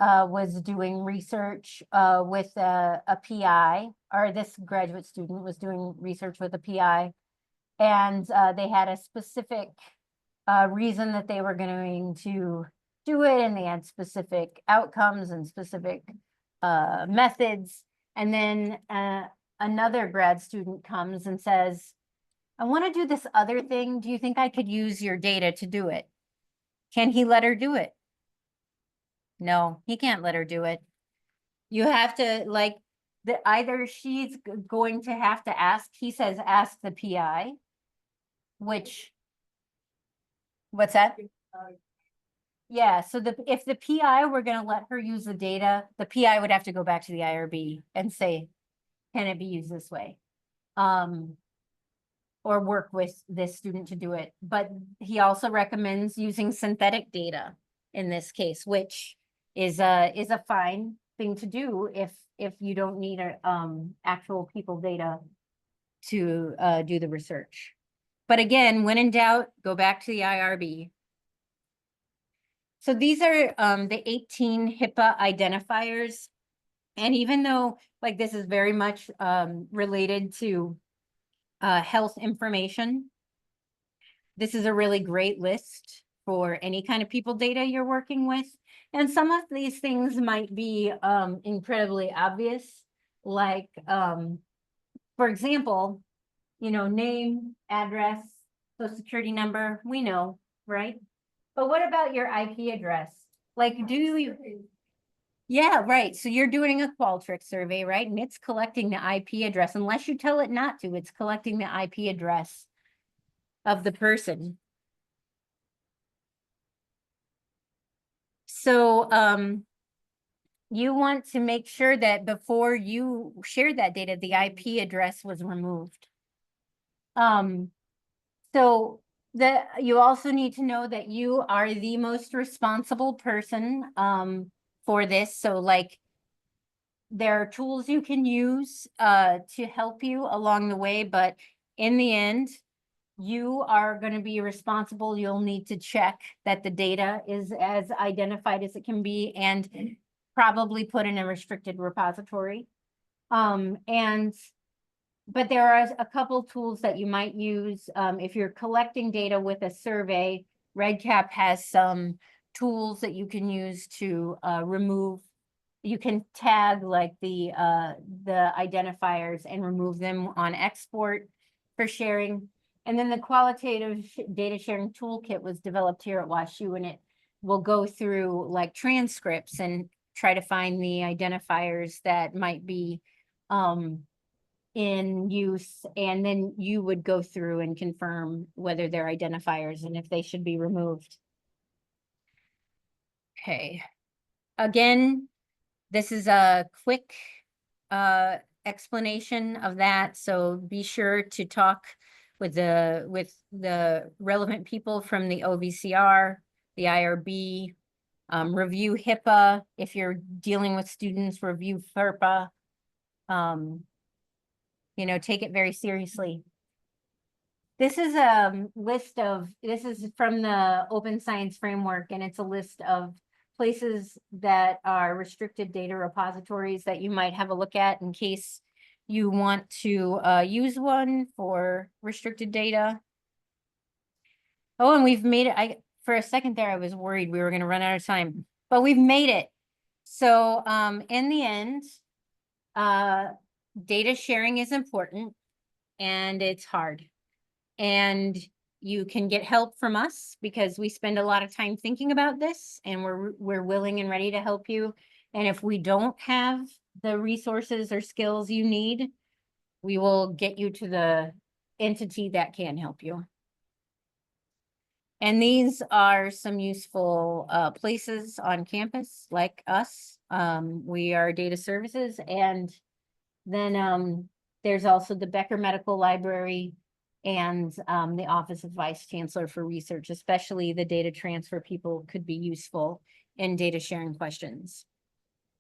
was doing research with a PI, or this graduate student was doing research with a PI, and they had a specific reason that they were going to do it, and they had specific outcomes and specific methods. And then another grad student comes and says, I want to do this other thing. Do you think I could use your data to do it? Can he let her do it? No, he can't let her do it. You have to like, either she's going to have to ask, he says, ask the PI, which, what's that? Yeah, so if the PI were gonna let her use the data, the PI would have to go back to the IRB and say, can it be used this way? Or work with this student to do it. But he also recommends using synthetic data in this case, which is a fine thing to do if you don't need actual people data to do the research. But again, when in doubt, go back to the IRB. So these are the 18 HIPAA identifiers. And even though like this is very much related to health information, this is a really great list for any kind of people data you're working with. And some of these things might be incredibly obvious, like, for example, you know, name, address, social security number, we know, right? But what about your IP address? Like, do you? Yeah, right. So you're doing a Qualtrics survey, right? And it's collecting the IP address, unless you tell it not to, it's collecting the IP address of the person. So you want to make sure that before you share that data, the IP address was removed. So you also need to know that you are the most responsible person for this. So like there are tools you can use to help you along the way, but in the end, you are going to be responsible. You'll need to check that the data is as identified as it can be and probably put in a restricted repository. But there are a couple tools that you might use if you're collecting data with a survey. REDCap has some tools that you can use to remove. You can tag like the identifiers and remove them on export for sharing. And then the qualitative data sharing toolkit was developed here at WashU, and it will go through like transcripts and try to find the identifiers that might be in use, and then you would go through and confirm whether they're identifiers and if they should be removed. Okay. Again, this is a quick explanation of that, so be sure to talk with the relevant people from the OVCR, the IRB, review HIPAA. If you're dealing with students, review FERPA. You know, take it very seriously. This is a list of, this is from the Open Science Framework, and it's a list of places that are restricted data repositories that you might have a look at in case you want to use one for restricted data. Oh, and we've made it, for a second there, I was worried we were gonna run out of time, but we've made it. So, in the end, data sharing is important and it's hard. And you can get help from us because we spend a lot of time thinking about this and we're willing and ready to help you. And if we don't have the resources or skills you need, we will get you to the entity that can help you. And these are some useful places on campus like us. We are data services, and then there's also the Becker Medical Library and the Office of Vice Chancellor for Research, especially the data transfer people could be useful in data sharing questions.